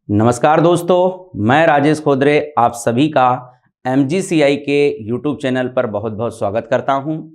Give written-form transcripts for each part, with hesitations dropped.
नमस्कार दोस्तों, मैं राजेश खोदरे आप सभी का MGCI के YouTube चैनल पर बहुत बहुत स्वागत करता हूं।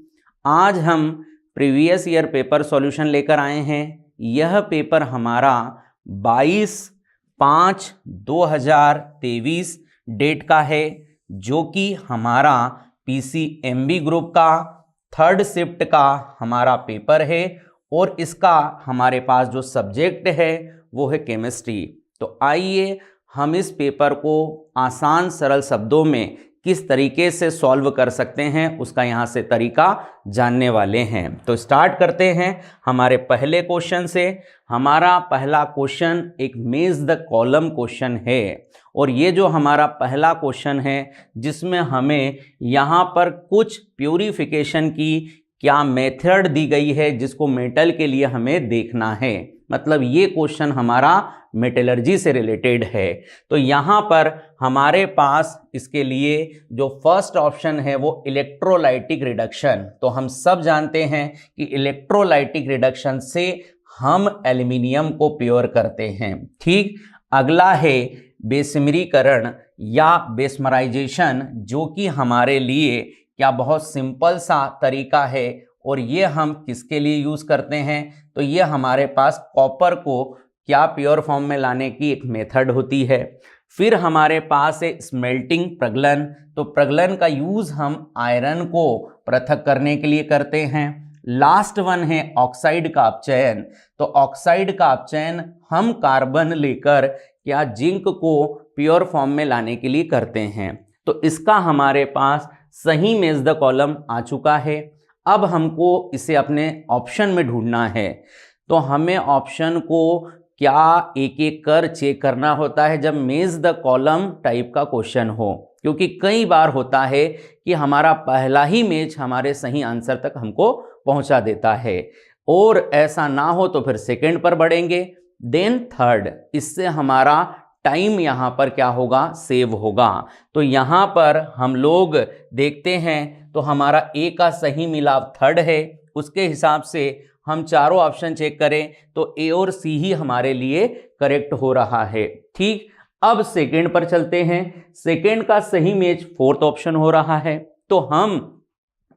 आज हम प्रीवियस ईयर पेपर सॉल्यूशन लेकर आए हैं। यह पेपर हमारा 22/5/2023 डेट का है, जो कि हमारा PCMB ग्रुप का थर्ड शिफ्ट का हमारा पेपर है और इसका हमारे पास जो सब्जेक्ट है वो है केमिस्ट्री। तो आइए हम इस पेपर को आसान सरल शब्दों में किस तरीके से सॉल्व कर सकते हैं उसका यहाँ से तरीका जानने वाले हैं। तो स्टार्ट करते हैं हमारे पहले क्वेश्चन से। हमारा पहला क्वेश्चन एक मेज द कॉलम क्वेश्चन है और ये जो हमारा पहला क्वेश्चन है जिसमें हमें यहाँ पर कुछ प्यूरिफिकेशन की क्या मेथड दी गई है जिसको मेटल के लिए हमें देखना है। मतलब ये क्वेश्चन हमारा मेटलर्जी से रिलेटेड है। तो यहाँ पर हमारे पास इसके लिए जो फर्स्ट ऑप्शन है वो इलेक्ट्रोलाइटिक रिडक्शन। तो हम सब जानते हैं कि इलेक्ट्रोलाइटिक रिडक्शन से हम एल्यूमिनियम को प्योर करते हैं। ठीक, अगला है बेसमरीकरण या बेसमराइजेशन, जो कि हमारे लिए क्या बहुत सिंपल सा तरीका है और ये हम किसके लिए यूज़ करते हैं। तो ये हमारे पास कॉपर को क्या प्योर फॉर्म में लाने की एक मेथड होती है। फिर हमारे पास है स्मेल्टिंग प्रगलन। तो प्रगलन का यूज़ हम आयरन को पृथक करने के लिए करते हैं। लास्ट वन है ऑक्साइड का अपचयन। तो ऑक्साइड का अपचयन हम कार्बन लेकर क्या जिंक को प्योर फॉर्म में लाने के लिए करते हैं। तो इसका हमारे पास सही मेज द कॉलम आ चुका है। अब हमको इसे अपने ऑप्शन में ढूंढना है। तो हमें ऑप्शन को क्या एक एक कर चेक करना होता है जब मेज द कॉलम टाइप का क्वेश्चन हो, क्योंकि कई बार होता है कि हमारा पहला ही मेज हमारे सही आंसर तक हमको पहुंचा देता है और ऐसा ना हो तो फिर सेकंड पर बढ़ेंगे, देन थर्ड। इससे हमारा टाइम यहाँ पर क्या होगा, सेव होगा। तो यहाँ पर हम लोग देखते हैं तो हमारा ए का सही मिलाव थर्ड है। उसके हिसाब से हम चारों ऑप्शन चेक करें तो ए और सी ही हमारे लिए करेक्ट हो रहा है। ठीक, अब सेकंड पर चलते हैं। सेकंड का सही मैच फोर्थ ऑप्शन हो रहा है। तो हम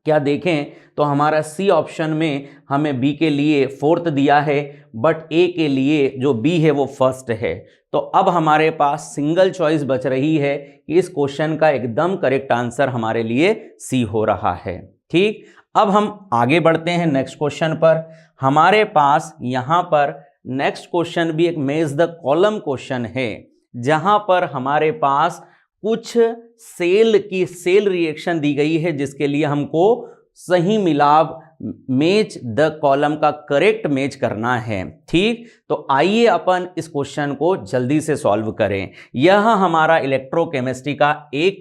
क्या देखें तो हमारा सी ऑप्शन में हमें बी के लिए फोर्थ दिया है, बट ए के लिए जो बी है वो फर्स्ट है। तो अब हमारे पास सिंगल चॉइस बच रही है कि इस क्वेश्चन का एकदम करेक्ट आंसर हमारे लिए सी हो रहा है। ठीक, अब हम आगे बढ़ते हैं नेक्स्ट क्वेश्चन पर। हमारे पास यहाँ पर नेक्स्ट क्वेश्चन भी एक मेज द कॉलम क्वेश्चन है, जहाँ पर हमारे पास कुछ सेल रिएक्शन दी गई है जिसके लिए हमको सही मिलाव मैच द कॉलम का करेक्ट मैच करना है। ठीक, तो आइए अपन इस क्वेश्चन को जल्दी से सॉल्व करें। यह हमारा इलेक्ट्रोकेमिस्ट्री का एक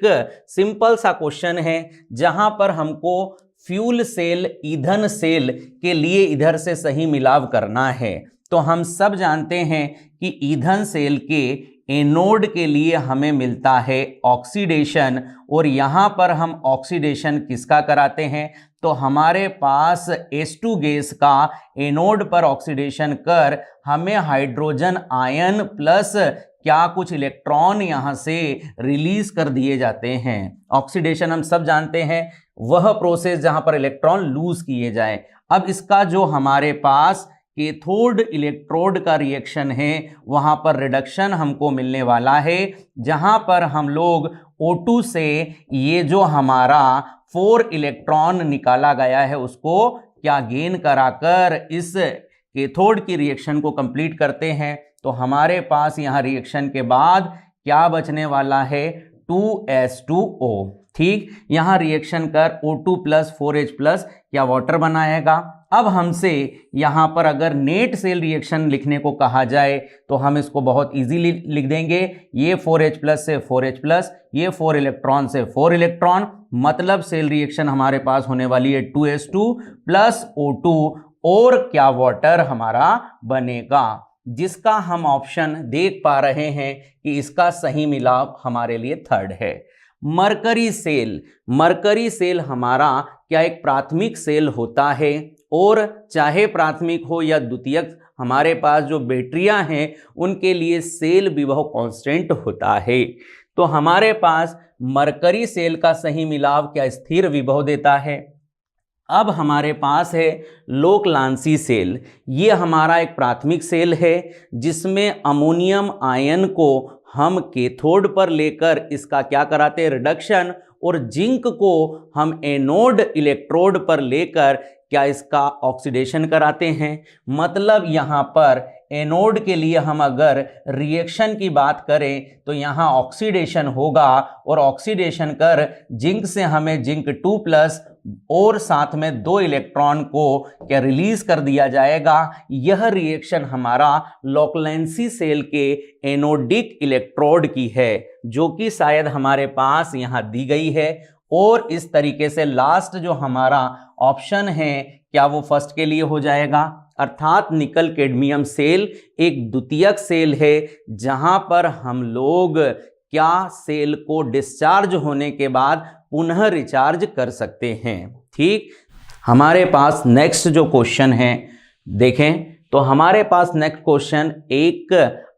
सिंपल सा क्वेश्चन है जहां पर हमको फ्यूल सेल ईंधन सेल के लिए इधर से सही मिलाव करना है। तो हम सब जानते हैं कि ईंधन सेल के एनोड के लिए हमें मिलता है ऑक्सीडेशन, और यहाँ पर हम ऑक्सीडेशन किसका कराते हैं तो हमारे पास H2 गैस का एनोड पर ऑक्सीडेशन कर हमें हाइड्रोजन आयन प्लस क्या कुछ इलेक्ट्रॉन यहाँ से रिलीज कर दिए जाते हैं। ऑक्सीडेशन हम सब जानते हैं वह प्रोसेस जहाँ पर इलेक्ट्रॉन लूज किए जाए। अब इसका जो हमारे पास कैथोड इलेक्ट्रोड का रिएक्शन है वहाँ पर रिडक्शन हमको मिलने वाला है, जहाँ पर हम लोग O2 से ये जो हमारा 4 इलेक्ट्रॉन निकाला गया है उसको क्या गेन कराकर इस कैथोड की रिएक्शन को कंप्लीट करते हैं। तो हमारे पास यहाँ रिएक्शन के बाद क्या बचने वाला है 2s2o। ठीक, यहाँ रिएक्शन कर O2 प्लस 4H प्लस क्या वाटर बनाएगा। अब हमसे यहाँ पर अगर नेट सेल रिएक्शन लिखने को कहा जाए तो हम इसको बहुत इजीली लिख देंगे। ये 4H प्लस से 4H प्लस, ये 4 इलेक्ट्रॉन से 4 इलेक्ट्रॉन, मतलब सेल रिएक्शन हमारे पास होने वाली है 2s2 प्लस O2 और क्या वाटर हमारा बनेगा, जिसका हम ऑप्शन देख पा रहे हैं कि इसका सही मिलाव हमारे लिए थर्ड है। Mercury cell. मरकरी सेल हमारा क्या एक प्राथमिक सेल होता है और चाहे प्राथमिक हो या द्वितीयक हमारे पास जो बैटरियां हैं उनके लिए सेल विभव कांस्टेंट होता है। तो हमारे पास मरकरी सेल का सही मिलाव क्या स्थिर विभव देता है। अब हमारे पास है लोकलांसी सेल। ये हमारा एक प्राथमिक सेल है जिसमें अमोनियम आयन को हम कैथोड पर लेकर इसका क्या कराते हैं, रिडक्शन, और जिंक को हम एनोड इलेक्ट्रोड पर लेकर क्या इसका ऑक्सीडेशन कराते हैं। मतलब यहाँ पर एनोड के लिए हम अगर रिएक्शन की बात करें तो यहाँ ऑक्सीडेशन होगा और ऑक्सीडेशन कर जिंक से हमें जिंक 2+ और साथ में 2 इलेक्ट्रॉन को क्या रिलीज कर दिया जाएगा। यह रिएक्शन हमारा लोकलेंसी सेल के एनोडिक इलेक्ट्रोड की है जो कि शायद हमारे पास यहाँ दी गई है। और इस तरीके से लास्ट जो हमारा ऑप्शन है क्या वो फर्स्ट के लिए हो जाएगा, अर्थात निकल कैडमियम सेल एक द्वितीयक सेल है जहां पर हम लोग क्या सेल को डिस्चार्ज होने के बाद पुनः रिचार्ज कर सकते हैं। ठीक, हमारे पास नेक्स्ट जो क्वेश्चन है देखें तो हमारे पास नेक्स्ट क्वेश्चन एक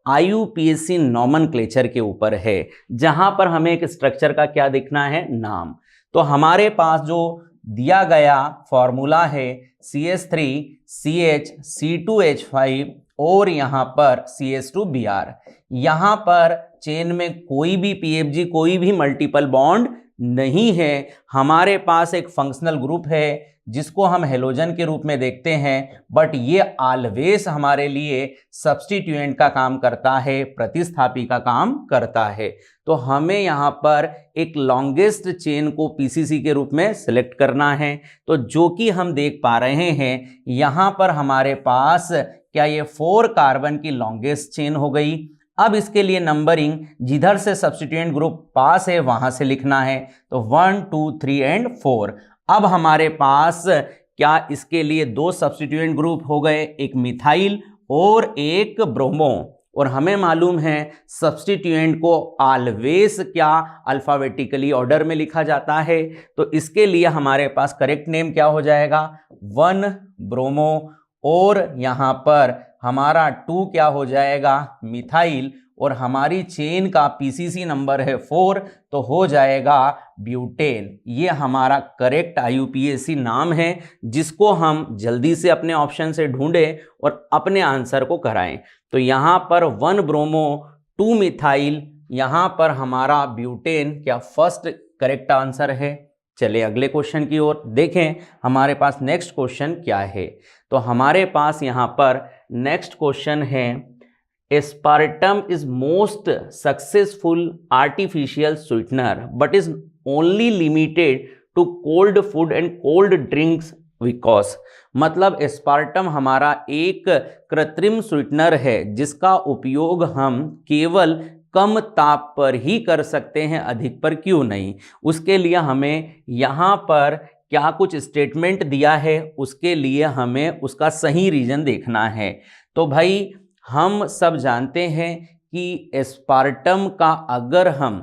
IUPAC नॉमेनक्लेचर के ऊपर है जहां पर हमें एक स्ट्रक्चर का क्या देखना है, नाम। तो हमारे पास जो दिया गया फॉर्मूला है CH3CH C2H5 और यहाँ पर CH2Br। यहाँ पर चेन में कोई भी PFG कोई भी मल्टीपल बॉन्ड नहीं है। हमारे पास एक फंक्शनल ग्रुप है जिसको हम हेलोजन के रूप में देखते हैं, बट ये ऑलवेज हमारे लिए सब्स्टिट्यूएंट का काम करता है, प्रतिस्थापी का काम करता है। तो हमें यहाँ पर एक लॉन्गेस्ट चेन को PCC के रूप में सिलेक्ट करना है। तो जो कि हम देख पा रहे हैं यहाँ पर हमारे पास क्या ये 4 कार्बन की लॉन्गेस्ट चेन हो गई। अब इसके लिए नंबरिंग जिधर से सब्स्टिट्यूएंट ग्रुप पास है वहां से लिखना है, तो 1 2 3 एंड 4। अब हमारे पास क्या इसके लिए 2 सब्स्टिट्यूएंट ग्रुप हो गए, एक मिथाइल और एक ब्रोमो। और हमें मालूम है सब्स्टिट्यूएंट को ऑलवेज क्या अल्फाबेटिकली ऑर्डर में लिखा जाता है। तो इसके लिए हमारे पास करेक्ट नेम क्या हो जाएगा, 1 ब्रोमो, और यहाँ पर हमारा 2 क्या हो जाएगा, मिथाइल, और हमारी चेन का PCC नंबर है 4 तो हो जाएगा ब्यूटेन। ये हमारा करेक्ट IUPAC नाम है जिसको हम जल्दी से अपने ऑप्शन से ढूंढें और अपने आंसर को कराएं। तो यहाँ पर 1 ब्रोमो 2 मिथाइल, यहाँ पर हमारा ब्यूटेन क्या फर्स्ट करेक्ट आंसर है। चलिए अगले क्वेश्चन की ओर देखें हमारे पास नेक्स्ट क्वेश्चन क्या है। तो हमारे पास यहाँ पर नेक्स्ट क्वेश्चन है aspartame is most successful artificial sweetener but is only limited to cold food and cold drinks because. मतलब एस्पार्टम हमारा एक कृत्रिम स्वीटनर है जिसका उपयोग हम केवल कम ताप पर ही कर सकते हैं, अधिक पर क्यों नहीं। उसके लिए हमें यहाँ पर क्या कुछ स्टेटमेंट दिया है, उसके लिए हमें उसका सही रीजन देखना है। तो भाई हम सब जानते हैं कि एस्पार्टम का अगर हम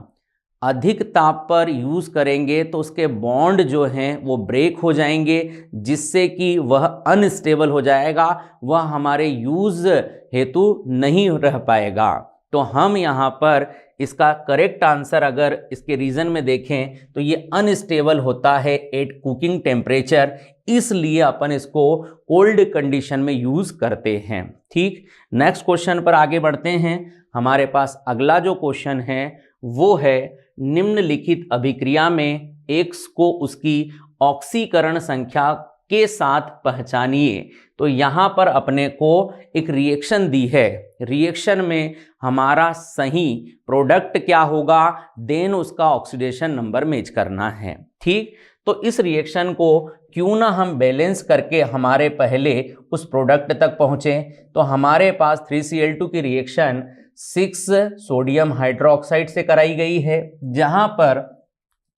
अधिक ताप पर यूज़ करेंगे तो उसके बॉन्ड जो हैं वो ब्रेक हो जाएंगे जिससे कि वह अनस्टेबल हो जाएगा, वह हमारे यूज़ हेतु नहीं रह पाएगा। तो हम यहाँ पर इसका करेक्ट आंसर अगर इसके रीज़न में देखें तो ये अनस्टेबल होता है एट कुकिंग टेम्परेचर, इसलिए अपन इसको कोल्ड कंडीशन में यूज़ करते हैं। ठीक, नेक्स्ट क्वेश्चन पर आगे बढ़ते हैं। हमारे पास अगला जो क्वेश्चन है वो है निम्नलिखित अभिक्रिया में X को उसकी ऑक्सीकरण संख्या के साथ पहचानिए। तो यहाँ पर अपने को एक रिएक्शन दी है, रिएक्शन में हमारा सही प्रोडक्ट क्या होगा, देन उसका ऑक्सीडेशन नंबर मेज करना है। ठीक, तो इस रिएक्शन को क्यों ना हम बैलेंस करके हमारे पहले उस प्रोडक्ट तक पहुँचे। तो हमारे पास 3Cl2 की रिएक्शन 6 सोडियम हाइड्रोक्साइड से कराई गई है जहाँ पर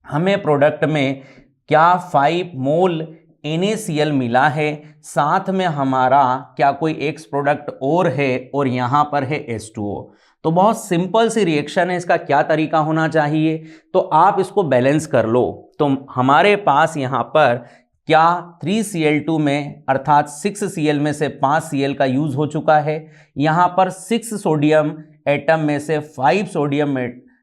हमें प्रोडक्ट में क्या 5 मोल NaCl मिला है, साथ में हमारा क्या कोई X प्रोडक्ट और है और यहाँ पर है H2O। तो बहुत सिंपल सी रिएक्शन है, इसका क्या तरीका होना चाहिए, तो आप इसको बैलेंस कर लो। तो हमारे पास यहाँ पर क्या 3Cl2 में अर्थात 6Cl में से 5Cl का यूज हो चुका है। यहाँ पर 6 सोडियम एटम में से 5 सोडियम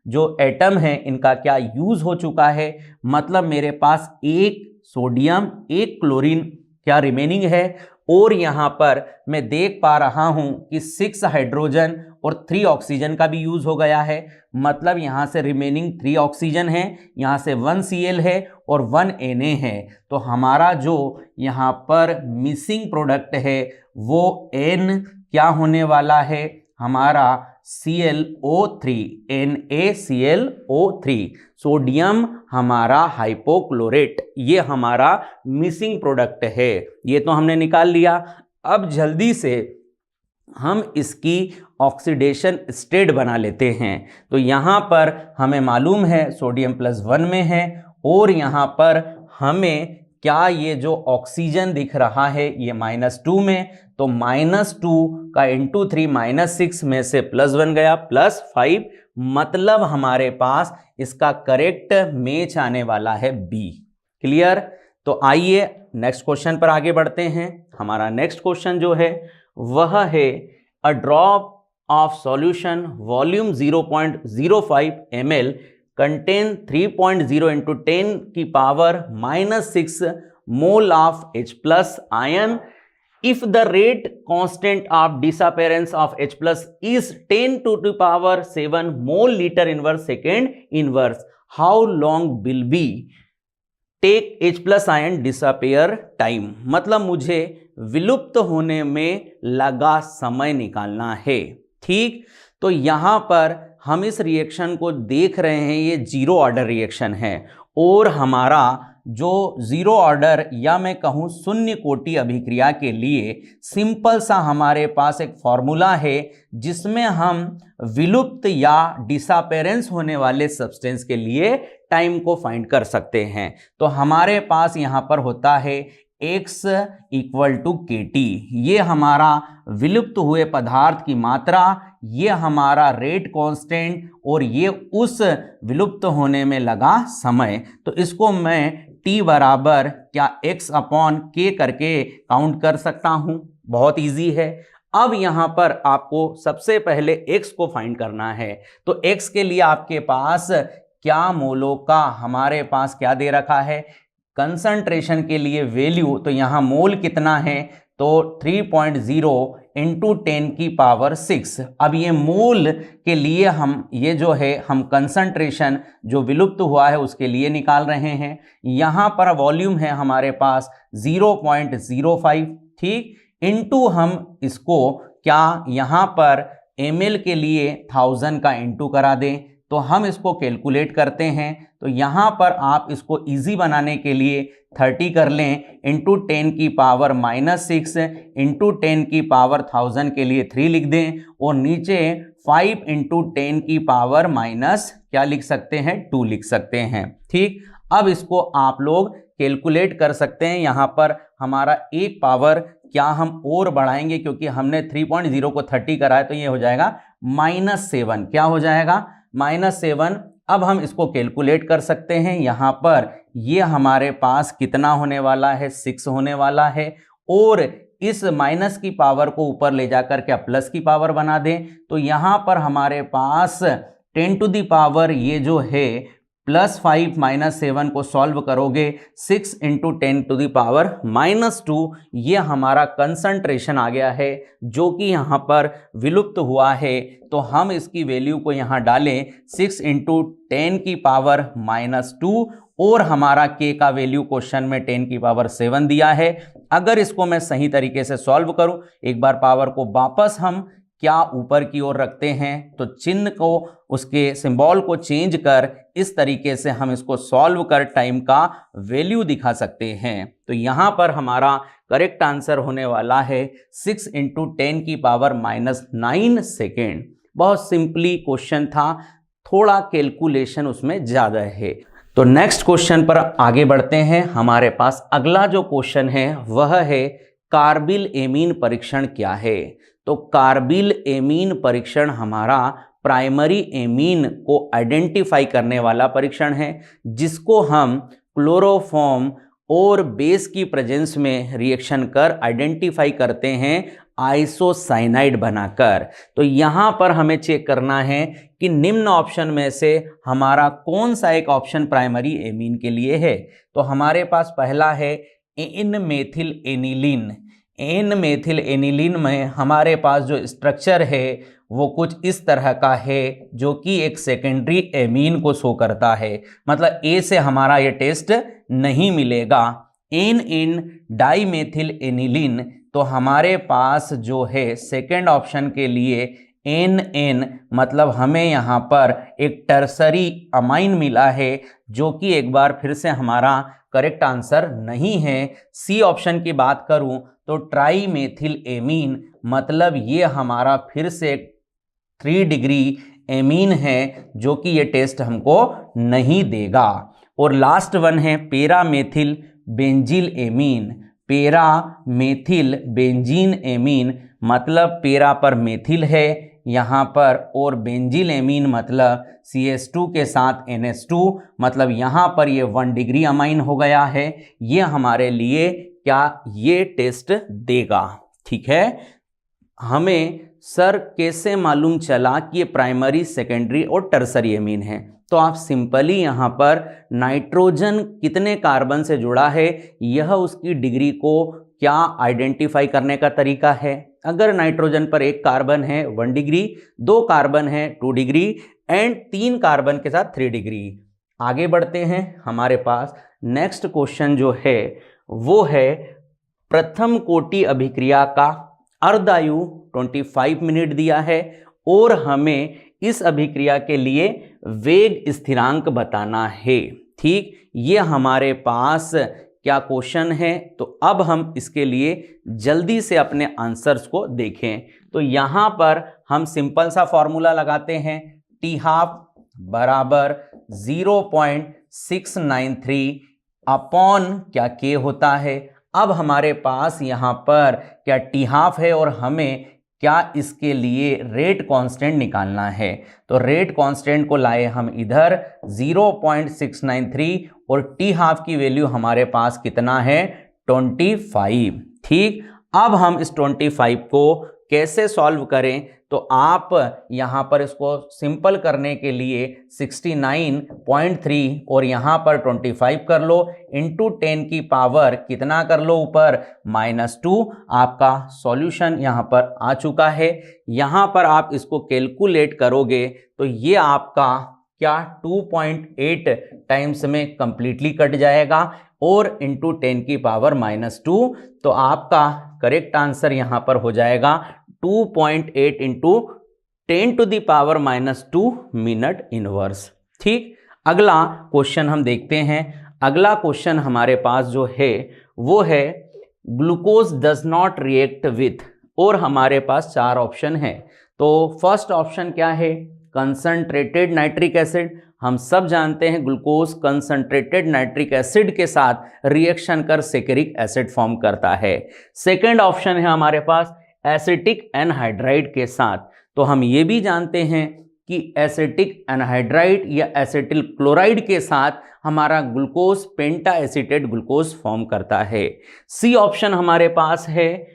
जो एटम है इनका क्या यूज हो चुका है, मतलब मेरे पास एक सोडियम एक क्लोरीन क्या रिमेनिंग है। और यहाँ पर मैं देख पा रहा हूँ कि 6 हाइड्रोजन और 3 ऑक्सीजन का भी यूज हो गया है, मतलब यहाँ से रिमेनिंग 3 ऑक्सीजन है, यहाँ से 1 Cl है और 1 Na है। तो हमारा जो यहाँ पर मिसिंग प्रोडक्ट है वो N क्या होने वाला है, हमारा ClO3 NaClO3 सोडियम हमारा हाइपोक्लोरेट, ये हमारा मिसिंग प्रोडक्ट है, ये तो हमने निकाल लिया। अब जल्दी से हम इसकी ऑक्सीडेशन स्टेट बना लेते हैं। तो यहाँ पर हमें मालूम है सोडियम +1 में है और यहाँ पर हमें क्या ये जो ऑक्सीजन दिख रहा है ये -2 में, तो -2 का इंटू 3 -6 में से +1 गया +5, मतलब हमारे पास इसका करेक्ट मैच आने वाला है बी। क्लियर। तो आइए नेक्स्ट क्वेश्चन पर आगे बढ़ते हैं। हमारा नेक्स्ट क्वेश्चन जो है वह है a drop of solution volume 0.05 ml contain 3.0 into 10 की power -6 mole of H+ ion if the rate constant of disappearance of H+ is 10 to the power 7 mole liter inverse second inverse, how long will be take H+ ion disappear time, मतलब मुझे विलुप्त होने में लगा समय निकालना है। ठीक, तो यहां पर हम इस रिएक्शन को देख रहे हैं, ये जीरो ऑर्डर रिएक्शन है और हमारा जो जीरो ऑर्डर या मैं कहूं शून्य कोटि अभिक्रिया के लिए सिंपल सा हमारे पास एक फॉर्मूला है जिसमें हम विलुप्त या डिसअपेरेंस होने वाले सब्सटेंस के लिए टाइम को फाइंड कर सकते हैं। तो हमारे पास यहां पर होता है x = kT, ये हमारा विलुप्त हुए पदार्थ की मात्रा, ये हमारा रेट कांस्टेंट और ये उस विलुप्त होने में लगा समय। तो इसको मैं t बराबर क्या x/k करके काउंट कर सकता हूं, बहुत इजी है। अब यहां पर आपको सबसे पहले x को फाइंड करना है, तो x के लिए आपके पास क्या मोलों का हमारे पास क्या दे रखा है, कंसंट्रेशन के लिए वैल्यू, तो यहां मोल कितना है, तो 3.0 इंटू 10 की पावर 6। अब ये मोल के लिए हम ये जो है हम कंसंट्रेशन जो विलुप्त हुआ है उसके लिए निकाल रहे हैं। यहां पर वॉल्यूम है हमारे पास 0.05, ठीक, इंटू हम इसको क्या यहां पर ml के लिए 1000 का इंटू करा दें, तो हम इसको कैलकुलेट करते हैं। तो यहां पर आप इसको इजी बनाने के लिए 30 कर लें, इंटू 10 की पावर -6 इंटू 10 की पावर 1000 के लिए 3 लिख दें और नीचे 5 इंटू 10 की पावर माइनस क्या लिख सकते हैं, 2 लिख सकते हैं। ठीक, अब इसको आप लोग कैलकुलेट कर सकते हैं। यहां पर हमारा एक पावर क्या हम और बढ़ाएंगे क्योंकि हमने 3.0 को 30 करा है, तो ये हो जाएगा -7, क्या हो जाएगा -7। अब हम इसको कैलकुलेट कर सकते हैं। यहां पर ये हमारे पास कितना होने वाला है, 6 होने वाला है और इस माइनस की पावर को ऊपर ले जाकर क्या प्लस की पावर बना दें, तो यहां पर हमारे पास 10 टू द पावर ये जो है +5 -7 को सॉल्व करोगे 6 इंटू 10 टू द पावर -2, ये हमारा कंसंट्रेशन आ गया है जो कि यहाँ पर विलुप्त हुआ है। तो हम इसकी वैल्यू को यहाँ डालें 6 इंटू 10 की पावर -2 और हमारा k का वैल्यू क्वेश्चन में 10 की पावर 7 दिया है। अगर इसको मैं सही तरीके से सॉल्व करूं, एक बार पावर को वापस हम क्या ऊपर की ओर रखते हैं, तो चिन्ह को उसके सिंबल को चेंज कर इस तरीके से हम इसको सॉल्व कर टाइम का वैल्यू दिखा सकते हैं। तो यहां पर हमारा करेक्ट आंसर होने वाला है 6 इंटू 10 की पावर -9 सेकेंड। बहुत सिंपली क्वेश्चन था, थोड़ा कैलकुलेशन उसमें ज्यादा है। तो नेक्स्ट क्वेश्चन पर आगे बढ़ते हैं। हमारे पास अगला जो क्वेश्चन है वह है कार्बिल एमीन परीक्षण क्या है। तो कार्बिल एमीन परीक्षण हमारा प्राइमरी एमीन को आइडेंटिफाई करने वाला परीक्षण है जिसको हम क्लोरोफॉर्म और बेस की प्रेजेंस में रिएक्शन कर आइडेंटिफाई करते हैं आइसोसाइनाइड बनाकर। तो यहाँ पर हमें चेक करना है कि निम्न ऑप्शन में से हमारा कौन सा एक ऑप्शन प्राइमरी एमीन के लिए है। तो हमारे पास पहला है N methyl aniline. N methyl aniline में हमारे पास जो स्ट्रक्चर है वो कुछ इस तरह का है, जो कि एक सेकेंडरी एमीन को शो करता है। मतलब ए से हमारा ये टेस्ट नहीं मिलेगा। एन डाइमेथिल एनिलीन, तो हमारे पास जो है सेकेंड ऑप्शन के लिए एन मतलब हमें यहाँ पर एक टर्सरी अमाइन मिला है, जो कि एक बार फिर से हमारा करेक्ट आंसर नहीं है। सी ऑप्शन की बात करूं तो ट्राईमेथिल एमीन, मतलब ये हमारा फिर से 3 डिग्री एमीन है, जो कि ये टेस्ट हमको नहीं देगा। और लास्ट वन है पैरामेथिल बेंजील एमीन। पैरामेथिल बेंजीन एमीन, मतलब पैरा पर मेथिल है यहाँ पर, और बेंजील एमीन मतलब CH2 के साथ NH2, मतलब यहाँ पर ये 1 डिग्री अमाइन हो गया है। ये हमारे लिए क्या ये टेस्ट देगा। ठीक है, हमें सर कैसे मालूम चला कि ये प्राइमरी, सेकेंडरी और टर्सरी एमीन है। तो आप सिंपली यहाँ पर नाइट्रोजन कितने कार्बन से जुड़ा है, यह उसकी डिग्री को क्या आइडेंटिफाई करने का तरीका है। अगर नाइट्रोजन पर 1 कार्बन है 1 डिग्री, 2 कार्बन है 2 डिग्री एंड 3 कार्बन के साथ 3 डिग्री। आगे बढ़ते हैं, हमारे पास नेक्स्ट क्वेश्चन जो है वो है प्रथम कोटि अभिक्रिया का अर्धायु 25 मिनट दिया है और हमें इस अभिक्रिया के लिए वेग स्थिरांक बताना है। ठीक, ये हमारे पास क्या क्वेश्चन है। तो अब हम इसके लिए जल्दी से अपने आंसर्स को देखें। तो यहाँ पर हम सिंपल सा फॉर्मूला लगाते हैं, टी हाफ बराबर 0.693 अपॉन क्या के होता है। अब हमारे पास यहाँ पर क्या टी हाफ है और हमें क्या इसके लिए रेट कांस्टेंट निकालना है। तो रेट कांस्टेंट को लाए हम इधर 0.693 और टी हाफ की वैल्यू हमारे पास कितना है 25। ठीक, अब हम इस 25 को कैसे सॉल्व करें। तो आप यहाँ पर इसको सिंपल करने के लिए 69.3 और यहाँ पर 25 कर लो, इंटू 10 की पावर कितना कर लो ऊपर -2। आपका सॉल्यूशन यहाँ पर आ चुका है। यहाँ पर आप इसको कैलकुलेट करोगे तो ये आपका क्या 2.8 टाइम्स में कंप्लीटली कट जाएगा और इंटू 10 की पावर -2। तो आपका करेक्ट आंसर यहाँ पर हो जाएगा 2.8 into 10 to the power -2 minute inverse. ठीक, अगला क्वेश्चन हम देखते हैं। अगला क्वेश्चन हमारे पास जो है वो है glucose does not react with, और हमारे पास 4 ऑप्शन है। तो फर्स्ट ऑप्शन क्या है, कंसंट्रेटेड नाइट्रिक एसिड। हम सब जानते हैं ग्लूकोज कंसंट्रेटेड नाइट्रिक एसिड के साथ रिएक्शन कर सेकेरिक एसिड फॉर्म करता है। सेकेंड ऑप्शन है हमारे पास एसिटिक एनहाइड्राइड के साथ। तो हम ये भी जानते हैं कि एसिटिक एनहाइड्राइड या एसिटिल क्लोराइड के साथ हमारा ग्लूकोज पेंटा एसिटेट ग्लूकोज फॉर्म करता है। सी ऑप्शन हमारे पास है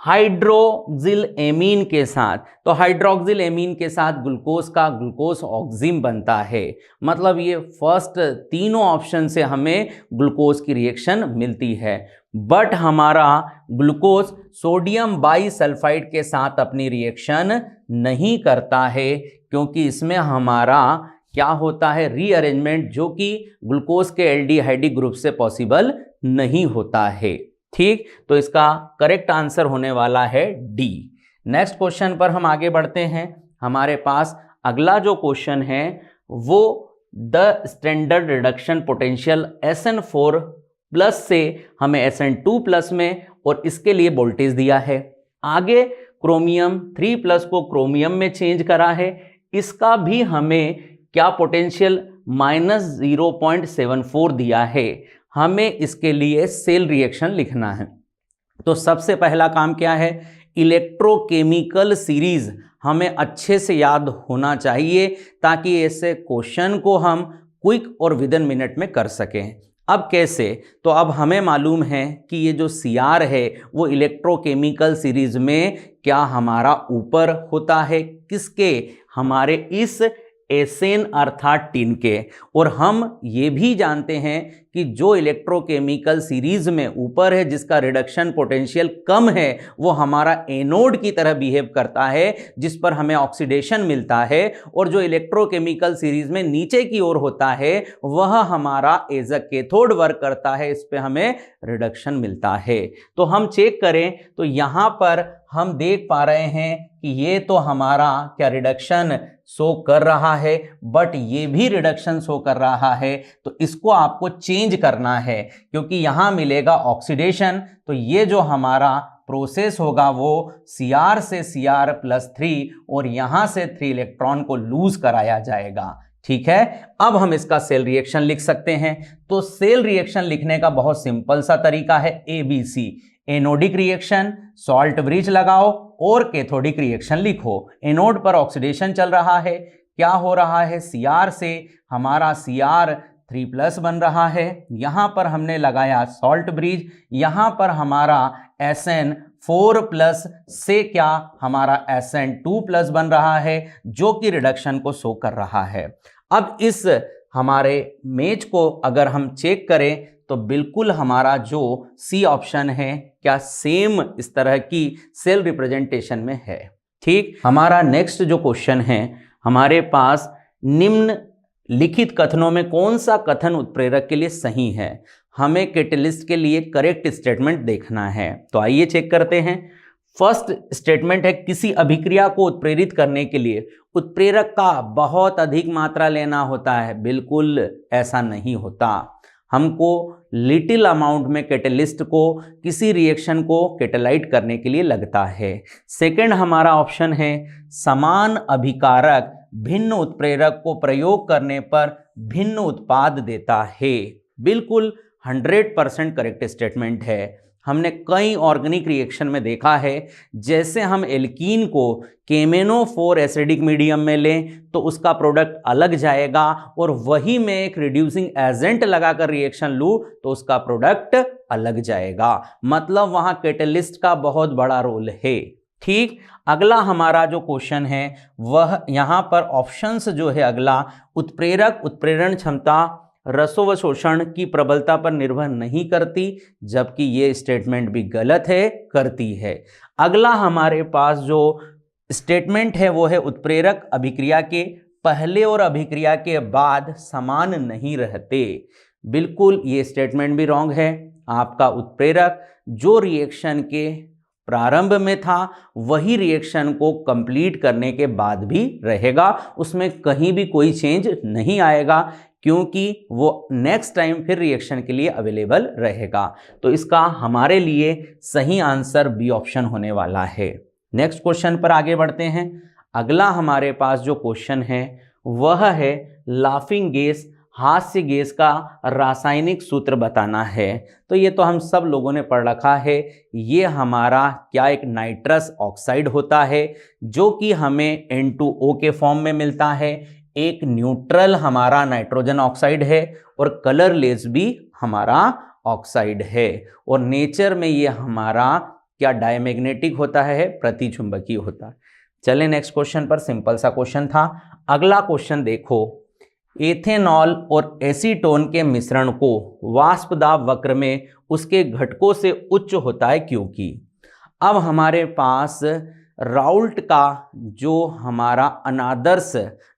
हाइड्रोक्सिल एमीन के साथ। तो हाइड्रोक्सिल एमीन के साथ ग्लूकोज का ग्लूकोज ऑक्सिम बनता है। मतलब ये फर्स्ट तीनों ऑप्शन से हमें ग्लूकोज की रिएक्शन मिलती है। बट हमारा ग्लूकोज सोडियम बाइसल्फाइड के साथ अपनी रिएक्शन नहीं करता है, क्योंकि इसमें हमारा क्या होता है रीअरेंजमेंट, जो कि ग्लूकोज के एल्डिहाइडिक ग्रुप से पॉसिबल नहीं होता है। ठीक, तो इसका करेक्ट आंसर होने वाला है डी। नेक्स्ट क्वेश्चन पर हम आगे बढ़ते हैं। हमारे पास अगला जो क्वेश्चन है वो the standard reduction potential SN4 plus से हमें SN2 प्लस में, और इसके लिए वोल्टेज दिया है। आगे क्रोमियम 3 प्लस को क्रोमियम में चेंज करा है, इसका भी हमें क्या पोटेंशियल -0.74 दिया है। हमें इसके लिए सेल रिएक्शन लिखना है। तो सबसे पहला काम क्या है, इलेक्ट्रोकेमिकल सीरीज हमें अच्छे से याद होना चाहिए, ताकि ऐसे क्वेश्चन को हम क्विक और विद इन मिनट में कर सकें। अब कैसे? तो अब हमें मालूम है कि ये जो Cr है वो इलेक्ट्रोकेमिकल सीरीज में क्या हमारा ऊपर होता है, किसके? हमारे इस एसेन अर्थात टिन के। और हम ये भी जानते हैं कि जो इलेक्ट्रोकेमिकल सीरीज में ऊपर है, जिसका रिडक्शन पोटेंशियल कम है, वो हमारा एनोड की तरह बिहेव करता है, जिस पर हमें ऑक्सीडेशन मिलता है। और जो इलेक्ट्रोकेमिकल सीरीज में नीचे की ओर होता है वह हमारा एज अ कैथोड वर्क करता है, इस पे हमें रिडक्शन मिलता है। तो हम चेक करें तो यहां पर हम देख पा रहे हैं कि ये तो हमारा क्या रिडक्शन शो कर रहा है, बट ये भी रिडक्शन शो कर रहा है। तो इसको आपको चेंज करना है, क्योंकि यहां मिलेगा ऑक्सीडेशन। तो ये जो हमारा प्रोसेस होगा वो Cr से Cr+3 और यहां से 3 इलेक्ट्रॉन को लूज कराया जाएगा। ठीक है, अब हम इसका सेल रिएक्शन लिख सकते हैं। तो सेल रिएक्शन लिखने का बहुत सिंपल सा तरीका है, ABC। Anodic reaction, salt bridge लगाओ और कैथोडिक रिएक्शन लिखो। एनोड पर ऑक्सीडेशन चल रहा है, क्या हो रहा है? Cr से हमारा Cr3+ बन रहा है। यहां पर हमने लगाया सॉल्ट ब्रिज, यहां पर हमारा Sn4+ से क्या हमारा Sn2+ बन रहा है, जो कि रिडक्शन को शो कर रहा है। अब इस हमारे मेज को अगर हम चेक करें तो बिल्कुल हमारा जो सी ऑप्शन है क्या सेम इस तरह की सेल रिप्रेजेंटेशन में है। ठीक, हमारा नेक्स्ट जो क्वेश्चन है, हमारे पास निम्न लिखित कथनों में कौन सा कथन उत्प्रेरक के लिए सही है? हमें कैटेलिस्ट के लिए करेक्ट स्टेटमेंट देखना है। तो आइए चेक करते हैं। फर्स्ट स्टेटमेंट है, किसी अभिक्रिया को उत्प्रेरित करने के लिए उत्प्रेरक का बहुत अधिक मात्रा लेना होता है। बिल्कुल ऐसा नहीं होता। हमको लिटिल अमाउंट में कैटेलिस्ट को किसी रिएक्शन को कैटेलाइट करने के लिए लगता है। सेकंड हमारा ऑप्शन है, समान अभिकारक भिन्न उत्प्रेरक को प्रयोग करने पर भिन्न उत्पाद देता है। बिल्कुल 100% करेक्ट स्टेटमेंट है। हमने कई ऑर्गेनिक रिएक्शन में देखा है, जैसे हम एल्कीन को KMnO4 एसिडिक मीडियम में लें तो उसका प्रोडक्ट अलग जाएगा, और वही मैं एक रिड्यूसिंग एजेंट लगाकर रिएक्शन लूं तो उसका प्रोडक्ट अलग जाएगा। मतलब वहां कैटेलिस्ट का बहुत बड़ा रोल है। ठीक, अगला हमारा जो क्वेश्चन है वह यहां पर ऑप्शंस जो है अगला, उत्प्रेरक उत्प्रेरण क्षमता रसोवशोषण की प्रबलता पर निर्भर नहीं करती, जबकि ये स्टेटमेंट भी गलत है, करती है। अगला हमारे पास जो स्टेटमेंट है वो है, उत्प्रेरक अभिक्रिया के पहले और अभिक्रिया के बाद समान नहीं रहते। बिल्कुल ये स्टेटमेंट भी रॉन्ग है। आपका उत्प्रेरक जो रिएक्शन के प्रारंभ में था वही रिएक्शन को कंप्लीट करने के बाद भी रहेगा, उसमें कहीं भी कोई चेंज नहीं आएगा, क्योंकि वो नेक्स्ट टाइम फिर रिएक्शन के लिए अवेलेबल रहेगा। तो इसका हमारे लिए सही आंसर बी ऑप्शन होने वाला है। नेक्स्ट क्वेश्चन पर आगे बढ़ते हैं। अगला हमारे पास जो क्वेश्चन है वह है, लाफिंग गैस हास्य गैस का रासायनिक सूत्र बताना है। तो ये तो हम सब लोगों ने पढ़ रखा है। ये हमारा क्या एक नाइट्रस ऑक्साइड होता है, जो कि हमें N2O के फॉर्म में मिलता है। एक न्यूट्रल हमारा नाइट्रोजन ऑक्साइड है और कलरलेस भी हमारा ऑक्साइड है, और नेचर में ये हमारा क्या डायमैग्नेटिक होता है, प्रतिचुंबकीय होता है। चलें नेक्स्ट क्वेश्चन पर, सिंपल सा क्वेश्चन था। अगला क्वेश्चन देखो, एथेनॉल और एसीटोन के मिश्रण को वाष्प दाब वक्र में उसके घटकों से उच्च होता है क्योंकि। अब हमारे पास राउल्ट का जो हमारा अनादर्श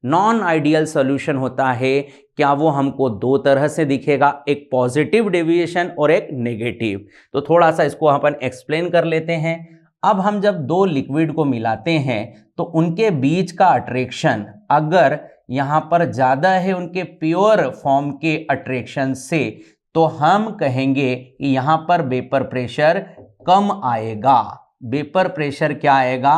नॉन आइडियल सॉल्यूशन होता है, क्या वो हमको दो तरह से दिखेगा, एक पॉजिटिव डेविएशन और एक नेगेटिव। तो थोड़ा सा इसको अपन एक्सप्लेन कर लेते हैं। अब हम जब दो लिक्विड को मिलाते हैं तो उनके बीच का अट्रैक्शन अगर यहाँ पर ज़्यादा है उनके प्योर फॉर्म के अट्रैक्शन से, तो हम कहेंगे कि यहाँ पर वेपर प्रेशर कम आएगा। वेपर प्रेशर क्या आएगा,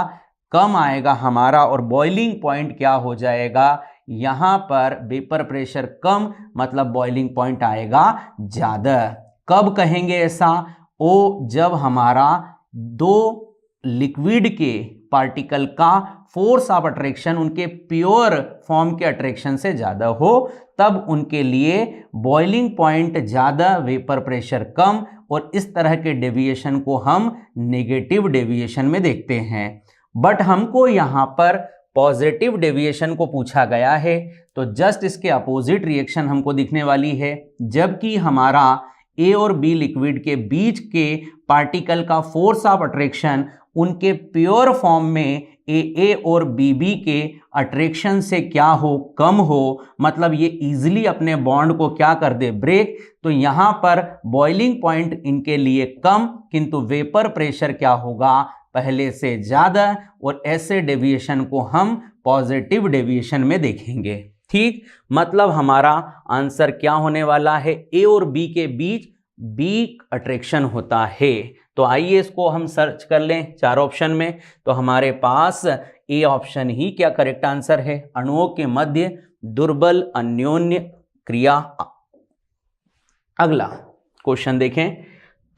कम आएगा हमारा, और बॉइलिंग पॉइंट क्या हो जाएगा, यहाँ पर वेपर प्रेशर कम मतलब बॉइलिंग पॉइंट आएगा ज़्यादा। कब कहेंगे ऐसा, ओ जब हमारा दो लिक्विड के पार्टिकल का फोर्स ऑफ अट्रैक्शन उनके प्योर फॉर्म के अट्रैक्शन से ज़्यादा हो, तब उनके लिए बॉइलिंग पॉइंट ज़्यादा, वेपर प्रेशर कम, और इस तरह के डेविएशन को हम नेगेटिव डेविएशन में देखते हैं। बट हमको यहाँ पर पॉजिटिव डेविएशन को पूछा गया है, तो जस्ट इसके अपोजिट रिएक्शन हमको दिखने वाली है। जबकि हमारा ए और बी लिक्विड के बीच के पार्टिकल का फोर्स ऑफ अट्रैक्शन उनके प्योर फॉर्म में ए और बी के अट्रैक्शन से क्या हो, कम हो, मतलब ये इजीली अपने बॉन्ड को क्या कर दे, ब्रेक। तो यहाँ पर बॉइलिंग पॉइंट इनके लिए कम, किंतु वेपर प्रेशर क्या होगा, पहले से ज़्यादा, और ऐसे डेविएशन को हम पॉजिटिव डेविएशन में देखेंगे। ठीक, मतलब हमारा आंसर क्या होने वाला है, ए और बी के बीच वीक अट्रैक्शन होता है। तो आइए इसको हम सर्च कर लें चार ऑप्शन में, तो हमारे पास ए ऑप्शन ही क्या करेक्ट आंसर है, अणुओं के मध्य दुर्बल अन्योन्य क्रिया। अगला क्वेश्चन देखें,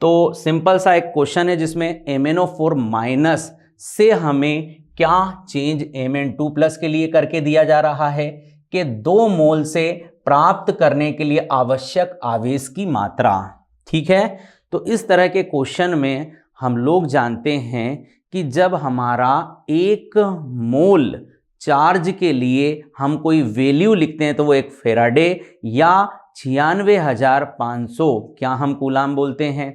तो सिंपल सा एक क्वेश्चन है जिसमें MnO4 माइनस से हमें क्या चेंज Mn2+ के लिए करके दिया जा रहा है कि 2 मोल से प्राप्त करने के लिए आवश्यक आवेश की मात्रा। ठीक है, तो इस तरह के क्वेश्चन में हम लोग जानते हैं कि जब हमारा 1 मोल चार्ज के लिए हम कोई वैल्यू लिखते हैं तो वो 1 फेराडे या 96,500 क्या हम कूलाम बोलते हैं।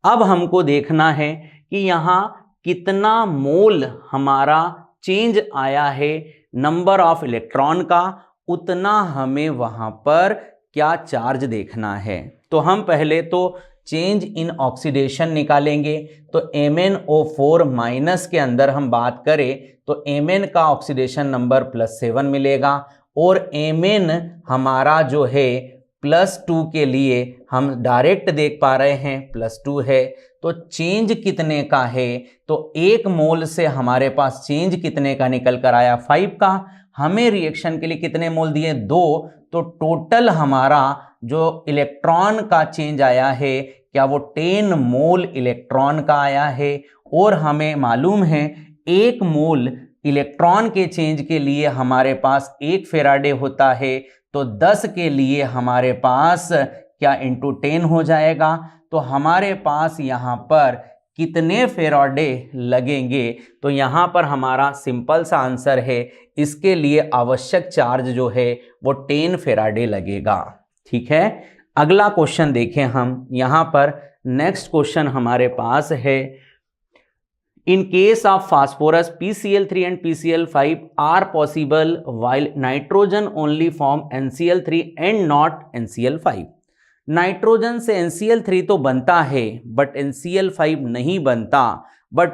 अब हमको देखना है कि यहाँ कितना मोल हमारा चेंज आया है नंबर ऑफ इलेक्ट्रॉन का, उतना हमें वहाँ पर क्या चार्ज देखना है। तो हम पहले तो चेंज इन ऑक्सीडेशन निकालेंगे। तो MnO4 माइनस के अंदर हम बात करें तो Mn का ऑक्सीडेशन नंबर +7 मिलेगा, और Mn हमारा जो है +2 के लिए हम डायरेक्ट देख पा रहे हैं +2 है। तो चेंज कितने का है, तो 1 मोल से हमारे पास चेंज कितने का निकल कर आया, 5 का। हमें रिएक्शन के लिए कितने मोल दिए, 2, तो टोटल हमारा जो इलेक्ट्रॉन का चेंज आया है क्या वो 10 मोल इलेक्ट्रॉन का आया है। और हमें मालूम है 1 मोल इलेक्ट्रॉन के चेंज के लिए हमारे पास 1 फेराडे होता है, तो 10 के लिए हमारे पास क्या इंटू 10 हो जाएगा। तो हमारे पास यहाँ पर कितने फेराडे लगेंगे, तो यहाँ पर हमारा सिंपल सा आंसर है, इसके लिए आवश्यक चार्ज जो है वो 10 फेराडे लगेगा। ठीक है, अगला क्वेश्चन देखें हम। यहाँ पर नेक्स्ट क्वेश्चन हमारे पास है, In case of phosphorus, PCl3 and PCl5 are possible while nitrogen only form NCl3 and not NCl5. Nitrogen से NCl3 तो बनता है बट NCl5 नहीं बनता, बट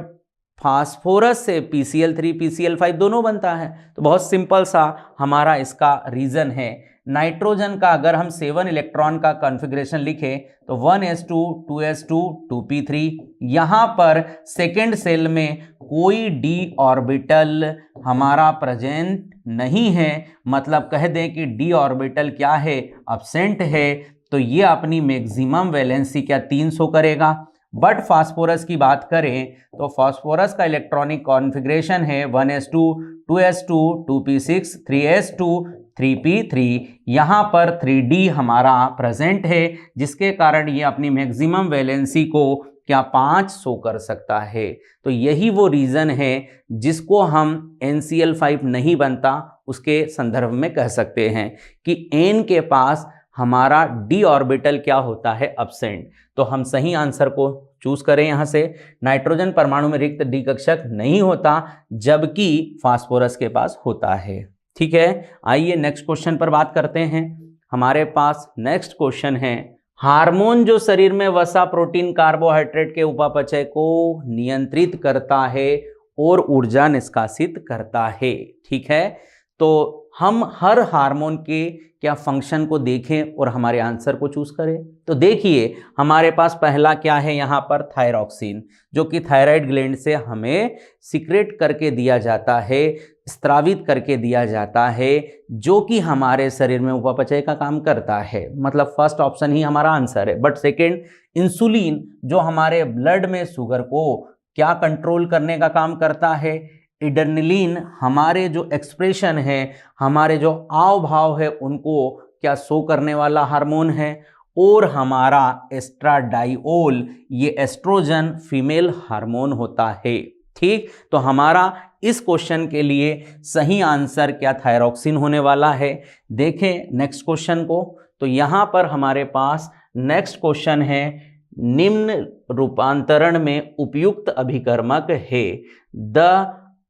फास्फोरस से PCl3 PCl5 दोनों बनता है। तो बहुत सिंपल सा हमारा इसका रीज़न है। नाइट्रोजन का अगर हम 7 इलेक्ट्रॉन का कॉन्फ़िगरेशन लिखें तो 1s2 2s2 2p3, यहाँ पर सेकेंड सेल में कोई d ऑर्बिटल हमारा प्रेजेंट नहीं है, मतलब कह दें कि d ऑर्बिटल क्या है, अब्सेंट है। तो ये अपनी मैक्सिमम वैलेंसी क्या 300 करेगा। बट फास्फोरस की बात करें तो फास्फोरस का इलेक्ट्रॉनिक कॉन्फ़िगरेशन है 1s2 2s2 2p6 3s2 3p3, यहाँ पर 3d हमारा प्रेजेंट है, जिसके कारण ये अपनी मैक्सिमम वैलेंसी को क्या 5 शो कर सकता है। तो यही वो रीज़न है जिसको हम NCl5 नहीं बनता उसके संदर्भ में कह सकते हैं कि N के पास हमारा d ऑर्बिटल क्या होता है, अब्सेंट। तो हम सही आंसर को चूज करें यहाँ से। नाइट्रोजन परमाणु में रिक्त d कक्षक नहीं होता, जबकि फास्फोरस के पास होता है। ठीक है, आइए नेक्स्ट क्वेश्चन पर बात करते हैं। हमारे पास नेक्स्ट क्वेश्चन है, हार्मोन जो शरीर में वसा, प्रोटीन, कार्बोहाइड्रेट के उपापचय को नियंत्रित करता है और ऊर्जा निष्कासित करता है। ठीक है, तो हम हर हार्मोन के क्या फंक्शन को देखें और हमारे आंसर को चूज करें। तो देखिए हमारे पास पहला क्या है, यहाँ पर थायरॉक्सिन, जो कि थायराइड ग्लैंड से हमें सीक्रेट करके दिया जाता है, स्त्रावित करके दिया जाता है, जो कि हमारे शरीर में उपापचय का काम करता है। मतलब फर्स्ट ऑप्शन ही हमारा आंसर है। बट सेकेंड, इंसुलिन जो हमारे ब्लड में शुगर को क्या कंट्रोल करने का काम करता है। एड्रेनलिन हमारे जो एक्सप्रेशन है, हमारे जो आव भाव है उनको क्या शो करने वाला हार्मोन है, और हमारा एस्ट्राडाइओल ये एस्ट्रोजन फीमेल हार्मोन होता है। ठीक, तो हमारा इस क्वेश्चन के लिए सही आंसर क्या थायरॉक्सिन होने वाला है। देखें नेक्स्ट क्वेश्चन को, तो यहां पर हमारे पास नेक्स्ट क्वेश्चन है, निम्न रूपांतरण में उपयुक्त अभिकर्मक है, the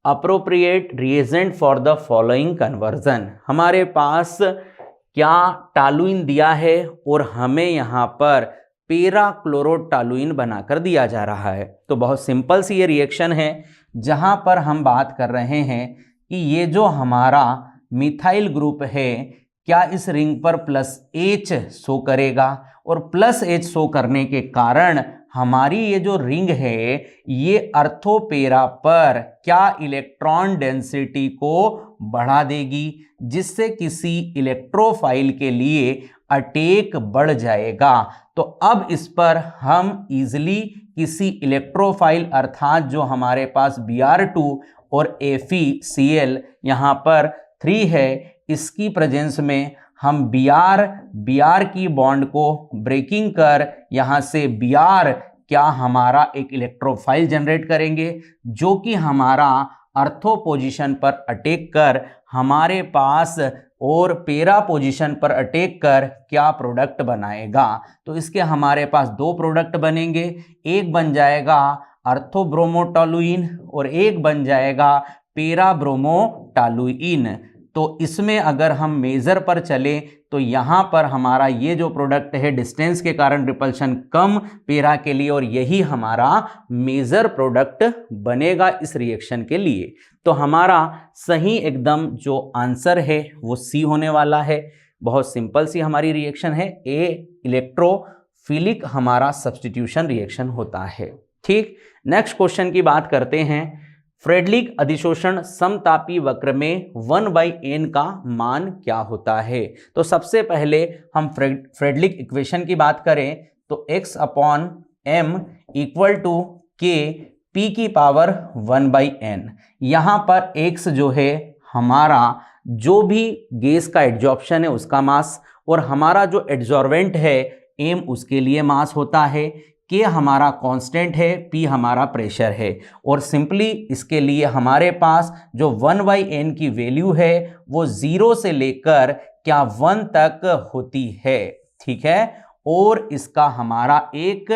appropriate reagent for the following conversion. हमारे पास क्या टालुइन दिया है और हमें यहाँ पर पेराक्लोरोटालुइन बनाकर दिया जा रहा है। तो बहुत सिंपल सी ये रिएक्शन है, जहाँ पर हम बात कर रहे हैं कि ये जो हमारा मिथाइल ग्रुप है क्या इस रिंग पर +H शो करेगा, और +H शो करने के कारण हमारी ये जो रिंग है ये अर्थोपेरा पर क्या इलेक्ट्रॉन डेंसिटी को बढ़ा देगी, जिससे किसी इलेक्ट्रोफाइल के लिए अटैक बढ़ जाएगा। तो अब इस पर हम इजीली किसी इलेक्ट्रोफाइल अर्थात जो हमारे पास Br2 और FeCl यहाँ पर 3 है, इसकी प्रेजेंस में हम Br की बॉन्ड को ब्रेकिंग कर यहाँ से Br क्या हमारा एक इलेक्ट्रोफाइल जनरेट करेंगे, जो कि हमारा अर्थो पोजीशन पर अटैक कर हमारे पास और पेरा पोजीशन पर अटैक कर क्या प्रोडक्ट बनाएगा। तो इसके हमारे पास 2 प्रोडक्ट बनेंगे, एक बन जाएगा अर्थोब्रोमोटोलुइन और एक बन जाएगा पेराब्रोमोटोलुइन। तो इसमें अगर हम मेजर पर चले तो यहाँ पर हमारा ये जो प्रोडक्ट है डिस्टेंस के कारण रिपल्शन कम पेरा के लिए, और यही हमारा मेजर प्रोडक्ट बनेगा इस रिएक्शन के लिए। तो हमारा सही एकदम जो आंसर है वो सी होने वाला है। बहुत सिंपल सी हमारी रिएक्शन है, ए इलेक्ट्रोफिलिक हमारा सब्स्टिट्यूशन रिएक्शन होता है। ठीक, नेक्स्ट क्वेश्चन की बात करते हैं। फ्रेडलिक अधिशोषण समतापी वक्र में 1/n का मान क्या होता है। तो सबसे पहले हम फ्रेडलिक इक्वेशन की बात करें तो x/m = k p⁻1/n। यहाँ पर x जो है हमारा जो भी गैस का एड्जॉर्प्शन है उसका मास, और हमारा जो एड्जॉर्वेंट है m उसके लिए मास होता है, K हमारा कांस्टेंट है, P हमारा प्रेशर है, और सिंपली इसके लिए हमारे पास जो 1/n की वैल्यू है वो 0 से लेकर क्या 1 तक होती है। ठीक है, और इसका हमारा एक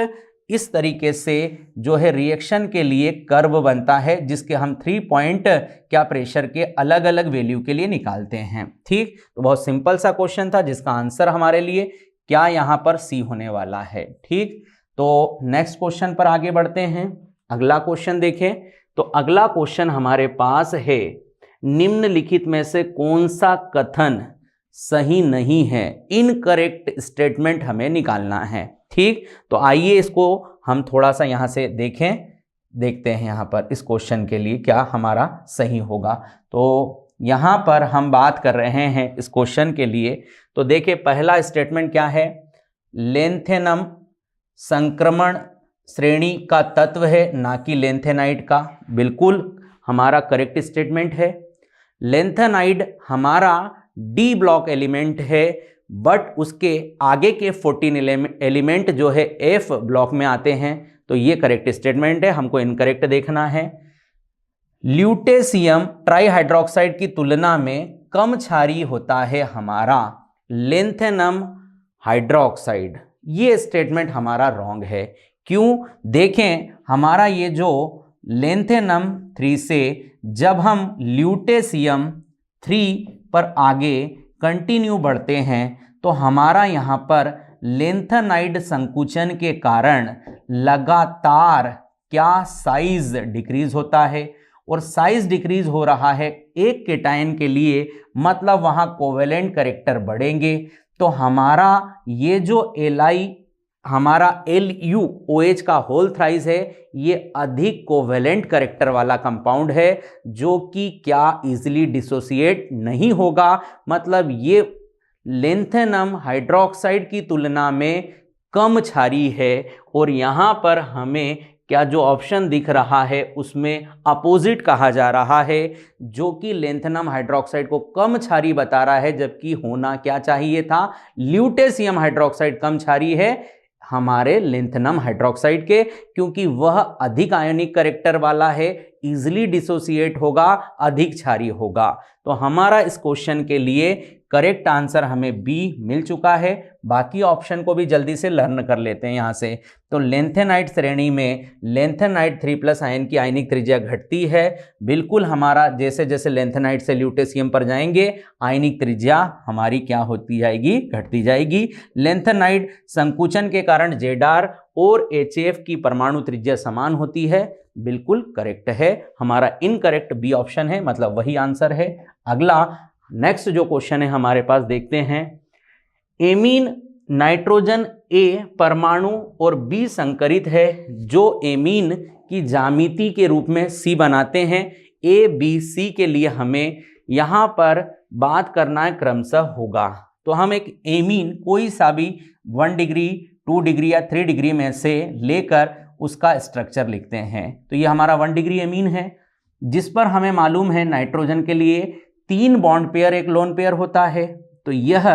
इस तरीके से जो है रिएक्शन के लिए कर्व बनता है, जिसके हम 3 पॉइंट क्या प्रेशर के अलग अलग वैल्यू के लिए निकालते हैं। ठीक, तो बहुत सिंपल सा क्वेश्चन था जिसका आंसर हमारे लिए क्या यहाँ पर सी होने वाला है। ठीक, तो नेक्स्ट क्वेश्चन पर आगे बढ़ते हैं। अगला क्वेश्चन देखें, तो अगला क्वेश्चन हमारे पास है, निम्नलिखित में से कौन सा कथन सही नहीं है, इनकरेक्ट स्टेटमेंट हमें निकालना है। ठीक, तो आइए इसको हम थोड़ा सा यहां से देखते हैं यहाँ पर इस क्वेश्चन के लिए क्या हमारा सही होगा। तो यहाँ पर हम बात कर रहे हैं इस क्वेश्चन के लिए, तो देखिए पहला स्टेटमेंट क्या है, लेंथेनम संक्रमण श्रेणी का तत्व है, ना कि लेंथेनाइड का। बिल्कुल हमारा करेक्ट स्टेटमेंट है। लेंथेनाइड हमारा डी ब्लॉक एलिमेंट है, बट उसके आगे के 14 एलिमेंट जो है एफ ब्लॉक में आते हैं, तो ये करेक्ट स्टेटमेंट है, हमको इनकरेक्ट देखना है। ल्यूटेशियम ट्राइहाइड्रोक्साइड की तुलना में कम क्षारीय होता है हमारा लेंथेनम हाइड्रोक्साइड। ये स्टेटमेंट हमारा रॉन्ग है। क्यों? देखें हमारा ये जो लेंथेनम 3 से जब हम ल्यूटेशियम 3 पर आगे कंटिन्यू बढ़ते हैं तो हमारा यहाँ पर लेंथेनाइड संकुचन के कारण लगातार क्या साइज डिक्रीज होता है, और साइज डिक्रीज हो रहा है एक केटायन के लिए, मतलब वहाँ कोवेलेंट कैरेक्टर बढ़ेंगे। तो हमारा ये जो Li हमारा LuOH का होल थ्राइस है, ये अधिक कोवेलेंट कैरेक्टर वाला कंपाउंड है, जो कि क्या इजीली डिसोसिएट नहीं होगा। मतलब ये लेंथेनम हाइड्रोक्साइड की तुलना में कम क्षारीय है, और यहाँ पर हमें क्या जो ऑप्शन दिख रहा है उसमें अपोजिट कहा जा रहा है, जो कि लेंथेनम हाइड्रोक्साइड को कम क्षारीय बता रहा है, जबकि होना क्या चाहिए था, ल्यूटेशियम हाइड्रोक्साइड कम क्षारीय है हमारे लेंथेनम हाइड्रोक्साइड के, क्योंकि वह अधिक आयनिक कैरेक्टर वाला है, इजिली डिसोसिएट होगा, अधिक क्षारीय होगा। तो हमारा इस क्वेश्चन के लिए करेक्ट आंसर हमें बी मिल चुका है। बाकी ऑप्शन को भी जल्दी से लर्न कर लेते हैं यहाँ से। तो लेंथेनाइट श्रेणी में लेंथेनाइट 3+ आयन की आयनिक त्रिज्या घटती है। बिल्कुल हमारा जैसे जैसे लेंथेनाइट से ल्यूटेशियम पर जाएंगे आयनिक त्रिज्या हमारी क्या होती जाएगी, घटती जाएगी। लेंथेनाइट संकुचन के कारण जेडार और HF की परमाणु त्रिज्या समान होती है। बिल्कुल करेक्ट है, हमारा इनकरेक्ट बी ऑप्शन है, मतलब वही आंसर है। अगला नेक्स्ट जो क्वेश्चन है हमारे पास देखते हैं। एमीन नाइट्रोजन ए परमाणु और बी संकरित है, जो एमीन की ज्यामिति के रूप में सी बनाते हैं। ए बी सी के लिए हमें यहाँ पर बात करना है क्रमशः होगा। तो हम एक एमीन कोई सा भी 1 डिग्री 2 डिग्री या 3 डिग्री में से लेकर उसका स्ट्रक्चर लिखते हैं। तो ये हमारा 1 डिग्री एमीन है, जिस पर हमें मालूम है नाइट्रोजन के लिए 3 बॉन्ड पेयर एक लोन पेयर होता है। तो यह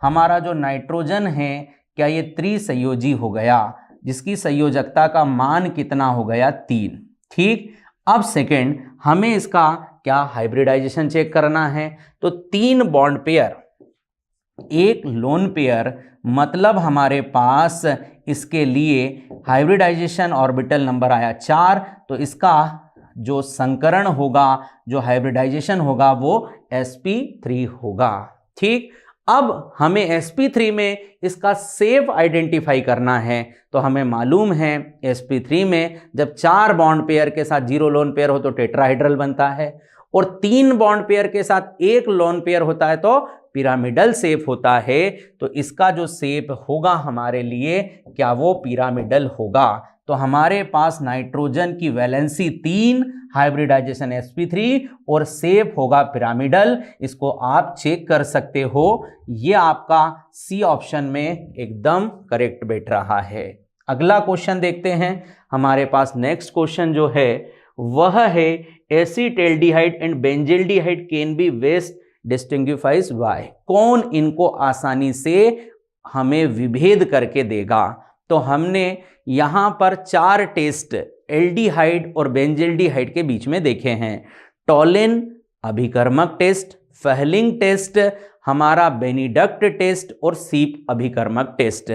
हमारा जो नाइट्रोजन है क्या ये त्रिसंयोजी हो गया, जिसकी संयोजकता का मान कितना हो गया, 3। ठीक, अब सेकेंड हमें इसका क्या हाइब्रिडाइजेशन चेक करना है। तो 3 बॉन्ड पेयर एक लोन पेयर, मतलब हमारे पास इसके लिए हाइब्रिडाइजेशन ऑर्बिटल नंबर आया 4। तो इसका जो संकरण होगा, जो हाइब्रिडाइजेशन होगा वो sp3 होगा। ठीक, अब हमें sp3 में इसका शेप आइडेंटिफाई करना है। तो हमें मालूम है sp3 में जब 4 बॉन्ड पेयर के साथ 0 लोन पेयर हो तो टेट्राहाइड्रल बनता है, और 3 बॉन्ड पेयर के साथ 1 लोन पेयर होता है तो पिरामिडल शेप होता है। तो इसका जो शेप होगा हमारे लिए क्या वो पिरामिडल होगा। तो हमारे पास नाइट्रोजन की वैलेंसी 3, हाइब्रिडाइजेशन sp3 और शेप होगा पिरामिडल। इसको आप चेक कर सकते हो, ये आपका सी ऑप्शन में एकदम करेक्ट बैठ रहा है। अगला क्वेश्चन देखते हैं। हमारे पास नेक्स्ट क्वेश्चन जो है वह है acetaldehyde and benzaldehyde can be best distinguished by. कौन इनको आसानी से हमें विभेद करके देगा। तो हमने यहां पर 4 टेस्ट एल्डिहाइड और बेंजल्डिहाइड के बीच में देखे हैं। टॉलिन अभिकर्मक टेस्ट, फहलिंग टेस्ट, हमारा बेनिडक्ट टेस्ट और सीप अभिकर्मक टेस्ट।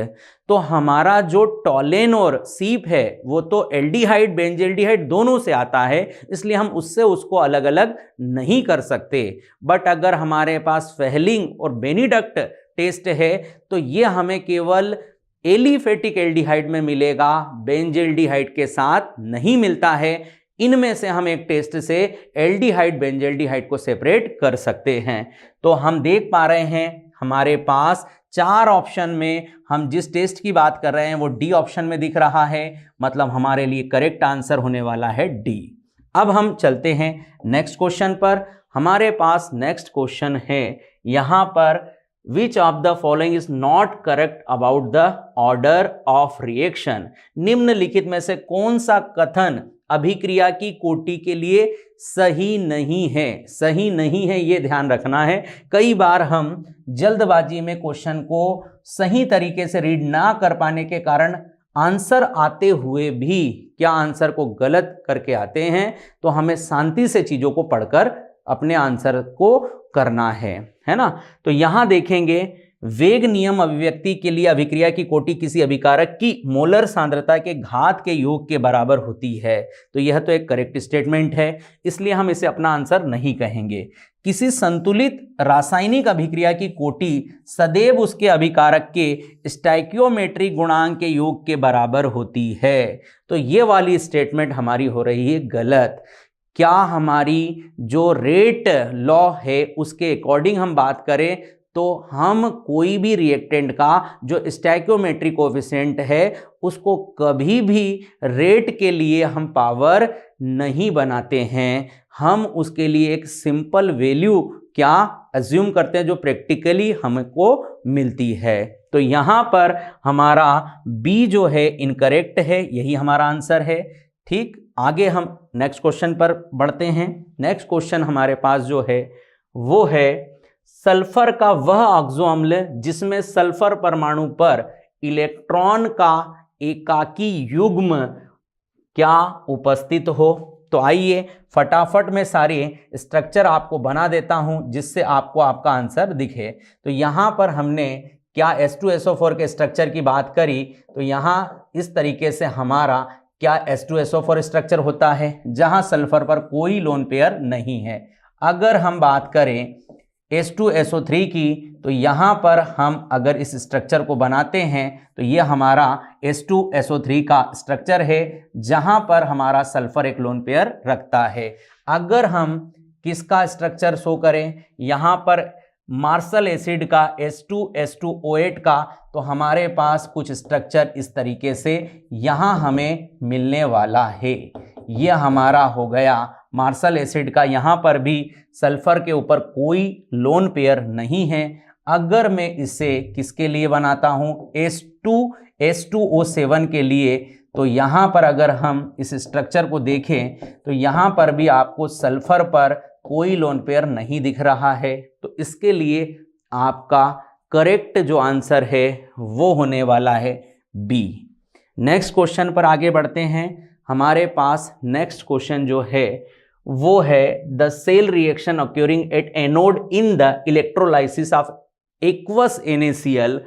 तो हमारा जो टॉलिन और सीप है वो तो एल्डिहाइड बेंजल्डिहाइड दोनों से आता है, इसलिए हम उससे उसको अलग अलग नहीं कर सकते। बट अगर हमारे पास फहलिंग और बेनिडक्ट टेस्ट है तो ये हमें केवल एलिफेटिक एल्डिहाइड में मिलेगा, बेंजल्डिहाइड के साथ नहीं मिलता है। इनमें से हम एक टेस्ट से एल्डिहाइड बेंजल्डिहाइड को सेपरेट कर सकते हैं। तो हम देख पा रहे हैं हमारे पास 4 ऑप्शन में हम जिस टेस्ट की बात कर रहे हैं वो डी ऑप्शन में दिख रहा है, मतलब हमारे लिए करेक्ट आंसर होने वाला है डी। अब हम चलते हैं नेक्स्ट क्वेश्चन पर। हमारे पास नेक्स्ट क्वेश्चन है यहां पर, Which of the following is not correct about the order of reaction? निम्नलिखित में से कौन सा कथन अभिक्रिया की कोटि के लिए सही नहीं है। सही नहीं है ये ध्यान रखना है। कई बार हम जल्दबाजी में क्वेश्चन को सही तरीके से रीड ना कर पाने के कारण आंसर आते हुए भी क्या आंसर को गलत करके आते हैं। तो हमें शांति से चीजों को पढ़कर अपने आंसर को करना है ना। तो यहां देखेंगे वेग नियम अभिव्यक्ति के लिए अभिक्रिया की कोटि किसी अभिकारक की मोलर सांद्रता के घात के योग के बराबर होती है। तो यह तो एक करेक्ट स्टेटमेंट है, इसलिए हम इसे अपना आंसर नहीं कहेंगे। किसी संतुलित रासायनिक अभिक्रिया की कोटि सदैव उसके अभिकारक के स्टोइकियोमेट्रिक गुणांक के योग के बराबर होती है। तो ये वाली स्टेटमेंट हमारी हो रही है गलत। क्या हमारी जो रेट लॉ है उसके अकॉर्डिंग हम बात करें तो हम कोई भी रिएक्टेंट का जो स्टोइकियोमेट्रिक कोएफिशिएंट है उसको कभी भी रेट के लिए हम पावर नहीं बनाते हैं। हम उसके लिए एक सिंपल वैल्यू क्या अज्यूम करते हैं जो प्रैक्टिकली हमको मिलती है। तो यहाँ पर हमारा बी जो है इनकरेक्ट है, यही हमारा आंसर है। ठीक, आगे हम नेक्स्ट क्वेश्चन पर बढ़ते हैं। नेक्स्ट क्वेश्चन हमारे पास जो है वो है सल्फर का वह ऑक्सो अम्ल जिसमें सल्फर परमाणु पर इलेक्ट्रॉन का एकाकी युग्म क्या उपस्थित हो। तो आइए फटाफट में सारे स्ट्रक्चर आपको बना देता हूं जिससे आपको आपका आंसर दिखे। तो यहां पर हमने क्या H2SO4 के स्ट्रक्चर की बात करी, तो यहां इस तरीके से हमारा क्या H2SO4 स्ट्रक्चर होता है जहां सल्फर पर कोई लोन पेयर नहीं है। अगर हम बात करें H2SO3 की, तो यहाँ पर हम अगर इस स्ट्रक्चर को बनाते हैं तो ये हमारा H2SO3 का स्ट्रक्चर है जहाँ पर हमारा सल्फर एक लोन पेयर रखता है। अगर हम किसका स्ट्रक्चर शो करें, यहाँ पर मार्शल एसिड का H2S2O8 का, तो हमारे पास कुछ स्ट्रक्चर इस तरीके से यहाँ हमें मिलने वाला है। ये हमारा हो गया मार्शल एसिड का, यहाँ पर भी सल्फर के ऊपर कोई लोन पेयर नहीं है। अगर मैं इसे किसके लिए बनाता हूँ H2S2O7 के लिए, तो यहाँ पर अगर हम इस स्ट्रक्चर को देखें तो यहाँ पर भी आपको सल्फर पर कोई लोन पेयर नहीं दिख रहा है। तो इसके लिए आपका करेक्ट जो आंसर है वो होने वाला है बी। नेक्स्ट क्वेश्चन पर आगे बढ़ते हैं। हमारे पास नेक्स्ट क्वेश्चन जो है वो है the cell reaction occurring at anode in the electrolysis of aqueous NaCl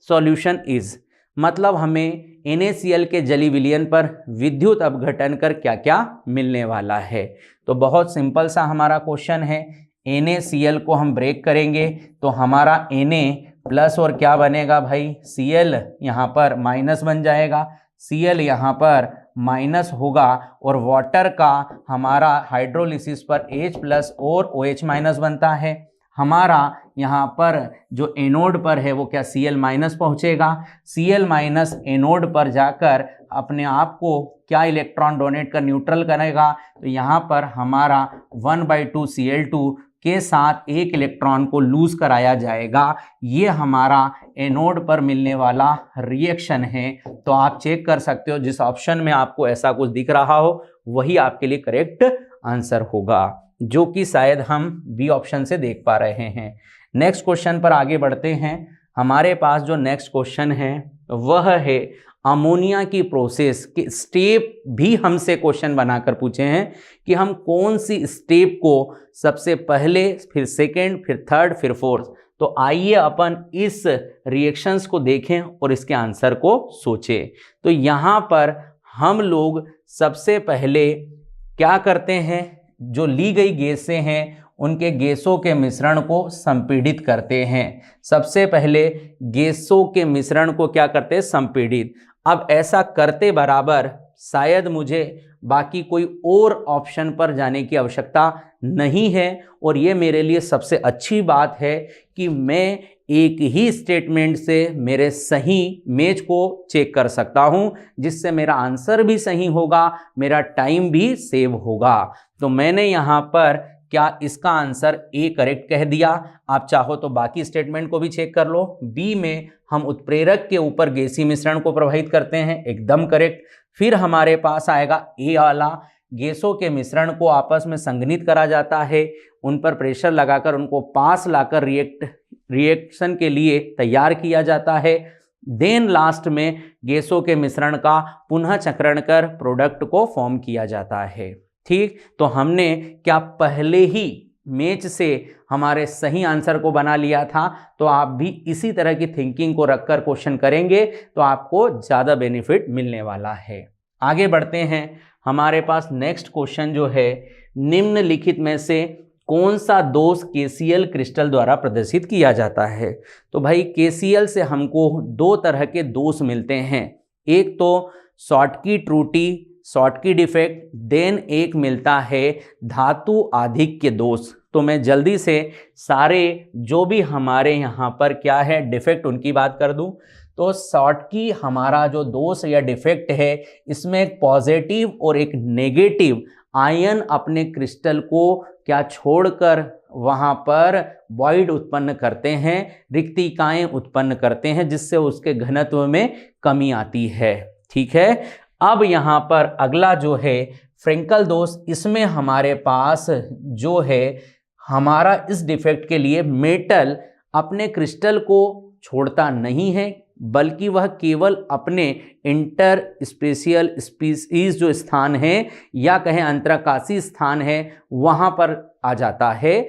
solution is. मतलब हमें NaCl के जली विलयन पर विद्युत अपघटन कर क्या क्या मिलने वाला है। तो बहुत सिंपल सा हमारा क्वेश्चन है। NaCl को हम ब्रेक करेंगे तो हमारा Na प्लस और क्या बनेगा भाई, Cl यहाँ पर माइनस बन जाएगा, Cl यहाँ पर माइनस होगा और वाटर का हमारा हाइड्रोलिसिस पर H प्लस और OH माइनस बनता है। हमारा यहाँ पर जो एनोड पर है वो क्या Cl माइनस पहुँचेगा, Cl माइनस एनोड पर जाकर अपने आप को क्या इलेक्ट्रॉन डोनेट कर न्यूट्रल करेगा। तो यहाँ पर हमारा 1/2 Cl2 के साथ एक इलेक्ट्रॉन को लूज कराया जाएगा। ये हमारा एनोड पर मिलने वाला रिएक्शन है। तो आप चेक कर सकते हो जिस ऑप्शन में आपको ऐसा कुछ दिख रहा हो वही आपके लिए करेक्ट आंसर होगा, जो कि शायद हम बी ऑप्शन से देख पा रहे हैं। नेक्स्ट क्वेश्चन पर आगे बढ़ते हैं। हमारे पास जो नेक्स्ट क्वेश्चन है वह है अमोनिया की प्रोसेस के स्टेप भी हमसे क्वेश्चन बनाकर पूछे हैं कि हम कौन सी स्टेप को सबसे पहले, फिर सेकेंड, फिर थर्ड, फिर फोर्थ। तो आइए अपन इस रिएक्शंस को देखें और इसके आंसर को सोचें। तो यहाँ पर हम लोग सबसे पहले क्या करते हैं, जो ली गई गैसें हैं उनके गैसों के मिश्रण को संपीड़ित करते हैं। सबसे पहले गैसों के मिश्रण को क्या करते हैं, संपीड़ित। अब ऐसा करते बराबर शायद मुझे बाकी कोई और ऑप्शन पर जाने की आवश्यकता नहीं है, और ये मेरे लिए सबसे अच्छी बात है कि मैं एक ही स्टेटमेंट से मेरे सही मैच को चेक कर सकता हूं, जिससे मेरा आंसर भी सही होगा, मेरा टाइम भी सेव होगा। तो मैंने यहाँ पर क्या इसका आंसर ए करेक्ट कह दिया। आप चाहो तो बाकी स्टेटमेंट को भी चेक कर लो। बी में हम उत्प्रेरक के ऊपर गैसीय मिश्रण को प्रभावित करते हैं, एकदम करेक्ट। फिर हमारे पास आएगा ए वाला, गैसों के मिश्रण को आपस में संघनित करा जाता है, उन पर प्रेशर लगाकर उनको पास लाकर रिएक्शन के लिए तैयार किया जाता है। देन लास्ट में गैसों के मिश्रण का पुनः चक्रण कर प्रोडक्ट को फॉर्म किया जाता है। ठीक, तो हमने क्या पहले ही मैच से हमारे सही आंसर को बना लिया था। तो आप भी इसी तरह की थिंकिंग को रखकर क्वेश्चन करेंगे तो आपको ज़्यादा बेनिफिट मिलने वाला है। आगे बढ़ते हैं। हमारे पास नेक्स्ट क्वेश्चन जो है, निम्नलिखित में से कौन सा दोष KCl क्रिस्टल द्वारा प्रदर्शित किया जाता है। तो भाई KCl से हमको दो तरह के दोष मिलते हैं, एक तो शॉटकी त्रुटि, शॉटकी डिफेक्ट, देन एक मिलता है धातु आधिक्य दोष। तो मैं जल्दी से सारे जो भी हमारे यहाँ पर क्या है डिफेक्ट उनकी बात कर दूं। तो शॉटकी हमारा जो दोष या डिफेक्ट है, इसमें एक पॉजिटिव और एक नेगेटिव आयन अपने क्रिस्टल को क्या छोड़कर वहाँ पर वॉइड उत्पन्न करते हैं, रिक्तिकाएं उत्पन्न करते हैं, जिससे उसके घनत्व में कमी आती है। ठीक है। अब यहाँ पर अगला जो है फ्रेंकल दोष, इसमें हमारे पास जो है हमारा इस डिफेक्ट के लिए मेटल अपने क्रिस्टल को छोड़ता नहीं है, बल्कि वह केवल अपने इंटर स्पेशियल स्पीसीज जो स्थान है या कहें अंतराकाशी स्थान है वहाँ पर आ जाता है।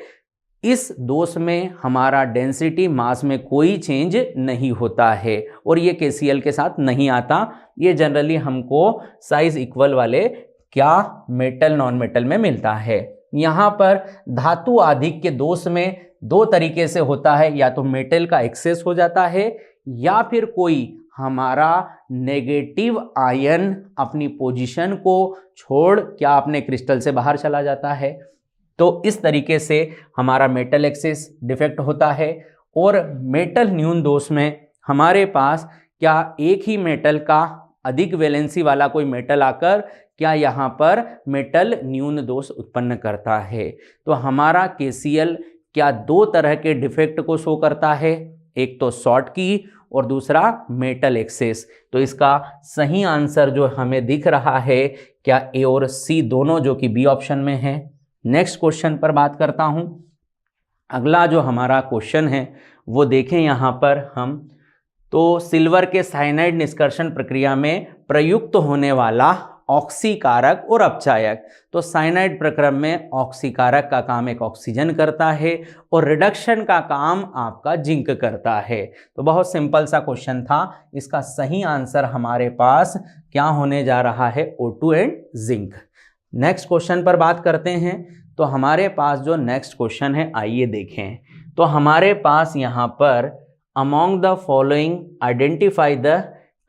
इस दोष में हमारा डेंसिटी मास में कोई चेंज नहीं होता है और ये KCl के साथ नहीं आता। ये जनरली हमको साइज इक्वल वाले क्या मेटल नॉन मेटल में मिलता है। यहाँ पर धातु आधिक्य के दोष में दो तरीके से होता है, या तो मेटल का एक्सेस हो जाता है या फिर कोई हमारा नेगेटिव आयन अपनी पोजीशन को छोड़ क्या अपने क्रिस्टल से बाहर चला जाता है। तो इस तरीके से हमारा मेटल एक्सेस डिफेक्ट होता है। और मेटल न्यून दोष में हमारे पास क्या एक ही मेटल का अधिक वैलेंसी वाला कोई मेटल आकर क्या यहाँ पर मेटल न्यून दोष उत्पन्न करता है। तो हमारा KCl क्या दो तरह के डिफेक्ट को शो करता है, एक तो शॉर्ट की और दूसरा मेटल एक्सेस। तो इसका सही आंसर जो हमें दिख रहा है क्या A और C दोनों, जो कि B ऑप्शन में है। नेक्स्ट क्वेश्चन पर बात करता हूं। अगला जो हमारा क्वेश्चन है वो देखें यहाँ पर हम, तो सिल्वर के साइनाइड निष्कर्षण प्रक्रिया में प्रयुक्त होने वाला ऑक्सीकारक और अपचायक। तो साइनाइड प्रक्रम में ऑक्सीकारक का काम एक ऑक्सीजन करता है और रिडक्शन का काम आपका जिंक करता है। तो बहुत सिंपल सा क्वेश्चन था। इसका सही आंसर हमारे पास क्या होने जा रहा है, O2 and zinc. Next question पर बात करते हैं। तो हमारे पास जो नेक्स्ट क्वेश्चन है आइए देखें। तो हमारे पास यहाँ पर among the following identify the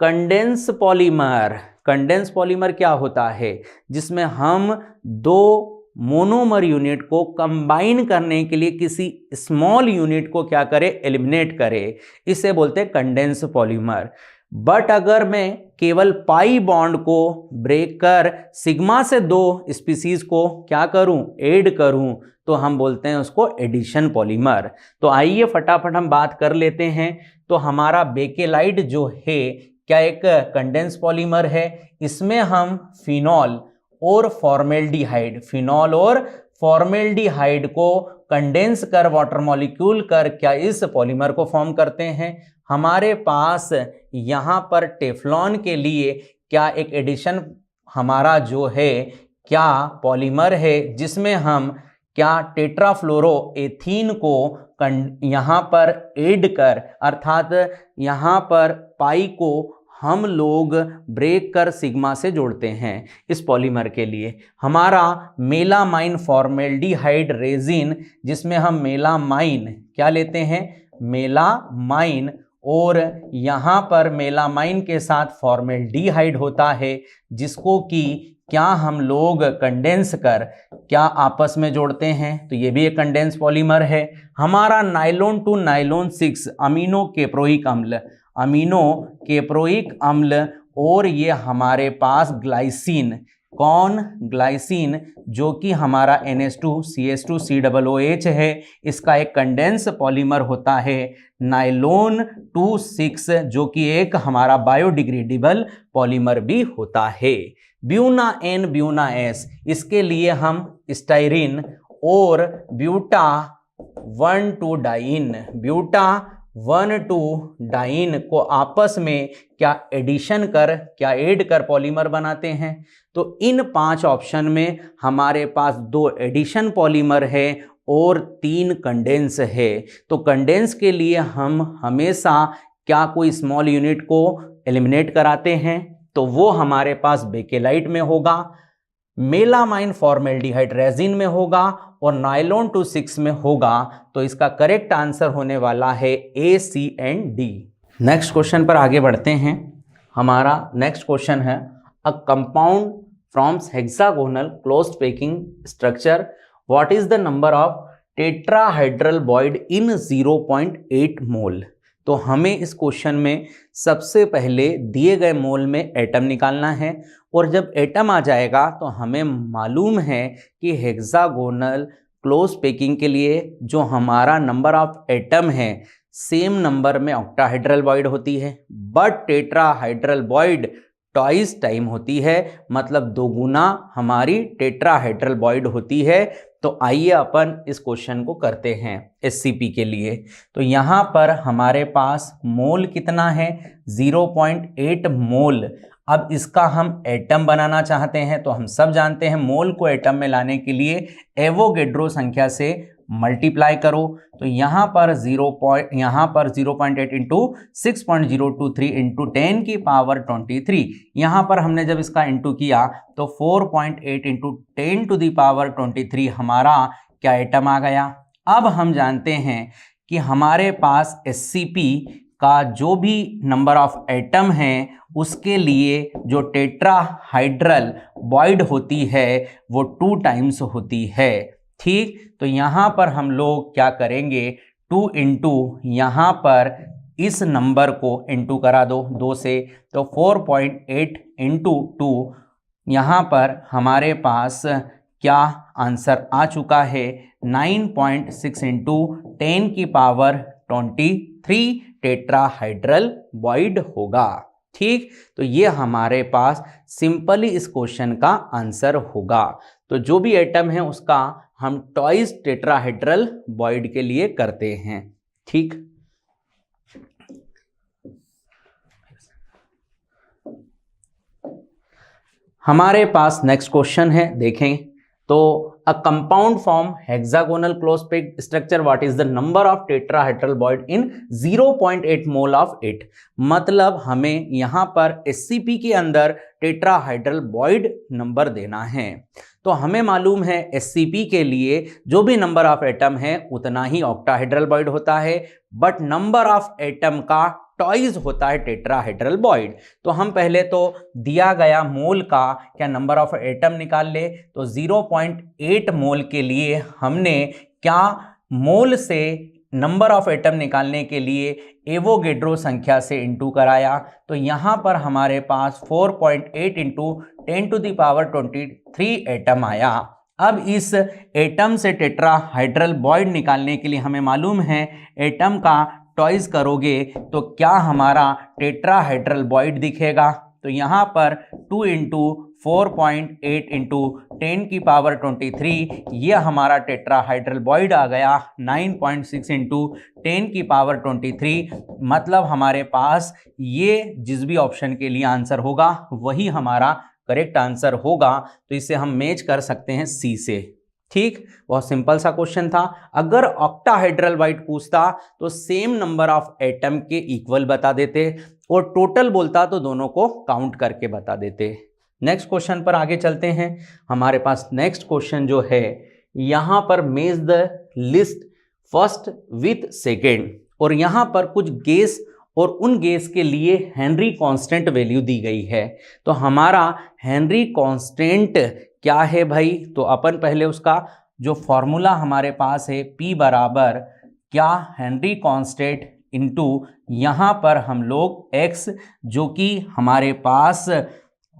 condense polymer. Condense polymer क्या होता है, जिसमें हम दो मोनोमर यूनिट को कंबाइन करने के लिए किसी स्मॉल यूनिट को क्या करें, एलिमिनेट करें, इसे बोलते हैं कंडेंस पॉलीमर। बट अगर मैं केवल पाई बॉन्ड को ब्रेक कर सिग्मा से दो स्पीसीज को क्या करूं, ऐड करूं, तो हम बोलते हैं उसको एडिशन पॉलीमर। तो आइए फटाफट हम बात कर लेते हैं। तो हमारा बेकेलाइट जो है क्या एक कंडेंस पॉलीमर है। इसमें हम फिनॉल और फॉर्मेल्डिहाइड, फिनॉल और फॉर्मेल्डिहाइड को कंडेंस कर वाटर मॉलिक्यूल कर क्या इस पॉलीमर को फॉर्म करते हैं। हमारे पास यहाँ पर टेफ्लॉन के लिए क्या एक एडिशन हमारा जो है क्या पॉलीमर है, जिसमें हम क्या टेट्राफ्लोरोएथीन को यहाँ पर ऐड कर, अर्थात यहाँ पर पाई को हम लोग ब्रेक कर सिग्मा से जोड़ते हैं इस पॉलीमर के लिए। हमारा मेलामाइन फॉर्मेल्डिहाइड रेजिन, जिसमें हम मेलामाइन क्या लेते हैं, मेलामाइन, और यहाँ पर मेलामाइन के साथ फॉर्मेल्डिहाइड होता है, जिसको कि क्या हम लोग कंडेंस कर क्या आपस में जोड़ते हैं। तो ये भी एक कंडेंस पॉलीमर है। हमारा नाइलोन टू नाइलोन 6 अमीनो केप्रोइक अम्ल, अमीनो केप्रोइक अम्ल, और ये हमारे पास ग्लाइसिन, कौन, ग्लाइसिन, जो कि हमारा NH2CH2COOH है, इसका एक कंडेंस पॉलीमर होता है नाइलोन 2,6, जो कि एक हमारा बायोडिग्रेडेबल पॉलीमर भी होता है। ब्यूना N ब्यूना S, इसके लिए हम स्टाइरिन और ब्यूटा 1,2 डाइन, ब्यूटा 1,2 डाइन को आपस में क्या एडिशन कर क्या ऐड कर पॉलीमर बनाते हैं। तो इन 5 ऑप्शन में हमारे पास 2 एडिशन पॉलीमर है और 3 कंडेंस है। तो कंडेंस के लिए हम हमेशा क्या कोई स्मॉल यूनिट को एलिमिनेट कराते हैं, तो वो हमारे पास बेकेलाइट में होगा, मेलामाइन फॉर्मेल्डिहाइड रेजिन में होगा और नाइलोन 2,6 में होगा। तो इसका करेक्ट आंसर होने वाला है A, C and D। Next question पर आगे बढ़ते हैं। हमारा नेक्स्ट क्वेश्चन है, a compound firms hexagonal closed packing structure, what is the number of tetrahedral bond in 0.8 मोल। तो हमें इस क्वेश्चन में सबसे पहले दिए गए मोल में एटम निकालना है, और जब एटम आ जाएगा तो हमें मालूम है कि हेक्सागोनल क्लोज पैकिंग के लिए जो हमारा नंबर ऑफ एटम है सेम नंबर में ऑक्टाहाइड्रल बॉन्ड होती है, but tetrahedral bond twice time होती है, मतलब दोगुना हमारी टेट्राहेड्रल बॉइड होती है। तो आइए अपन इस क्वेश्चन को करते हैं एससीपी के लिए। तो यहाँ पर हमारे पास मोल कितना है, 0.8 मोल। अब इसका हम एटम बनाना चाहते हैं, तो हम सब जानते हैं मोल को एटम में लाने के लिए एवोगेड्रो संख्या से मल्टीप्लाई करो। तो यहाँ पर 0.8 इंटू 6.023 इंटू 10 की पावर 23। यहाँ पर हमने जब इसका इंटू किया तो 4.8 इंटू 10 टू दी पावर 23 हमारा क्या एटम आ गया। अब हम जानते हैं कि हमारे पास SCP का जो भी नंबर ऑफ एटम है उसके लिए जो टेट्राहाइड्रल बॉइड होती है वो 2 टाइम्स होती है। ठीक, तो यहाँ पर हम लोग क्या करेंगे, 2 इंटू यहाँ पर इस नंबर को इंटू करा दो 2 से, तो 4.8 इंटू 2 यहाँ पर हमारे पास क्या आंसर आ चुका है, 9.6 इंटू 10 की पावर 23 टेट्राहाइड्रल बॉइड होगा। ठीक, तो ये हमारे पास सिंपली इस क्वेश्चन का आंसर होगा। तो जो भी एटम है उसका हम ट्वाइस टेट्राहेड्रल बॉइड के लिए करते हैं। ठीक, हमारे पास नेक्स्ट क्वेश्चन है, देखें तो a compound form hexagonal close packed structure, what is the number of tetrahedral Boyd in 0.8 mole of it. मतलब हमें यहां पर SCP के अंदर टेट्राहाइड्रल बॉइड नंबर देना है। तो हमें मालूम है SCP के लिए जो भी नंबर ऑफ एटम है उतना ही ऑक्टाहेड्रल बॉइड होता है, बट नंबर ऑफ एटम का ट्वाइस होता है टेट्राहेड्रल बॉइड। तो हम पहले तो दिया गया मोल का क्या नंबर ऑफ एटम निकाल ले। तो 0.8 मोल के लिए हमने क्या मोल से नंबर ऑफ एटम निकालने के लिए एवोगेड्रो संख्या से इंटू कराया। तो यहाँ पर हमारे पास 4.8 into 10 to the power 23 atom आया। अब इस एटम से टेट्राहाइड्रल बॉइड निकालने के लिए हमें मालूम है एटम का ट्वाइस करोगे तो क्या हमारा टेट्राहाइड्रल बॉइड दिखेगा। तो यहाँ पर 2 इंटू 4.8 इंटू 10 की पावर 23 ये हमारा टेट्राहाइड्रल बॉइड आ गया। 9.6 इंटू 10 की पावर 23, मतलब हमारे पास ये जिस भी ऑप्शन के लिए आंसर होगा वही हमारा करेक्ट आंसर होगा। तो इसे हम मैच कर सकते हैं C से। ठीक, बहुत सिंपल सा क्वेश्चन था। अगर ऑक्टाहेड्रल बॉइड पूछता तो सेम नंबर ऑफ एटम के इक्वल बता देते और टोटल बोलता तो दोनों को काउंट करके बता देते। नेक्स्ट क्वेश्चन पर आगे चलते हैं। हमारे पास नेक्स्ट क्वेश्चन जो है यहाँ पर मेज the list first with second, और यहाँ पर कुछ गेस और उन गेस के लिए हेनरी कांस्टेंट वैल्यू दी गई है। तो हमारा हेनरी कांस्टेंट क्या है भाई, तो अपन पहले उसका जो फॉर्मूला हमारे पास है P बराबर क्या हेनरी कांस्टेंट इंटू यहाँ पर हम लोग X, जो कि हमारे पास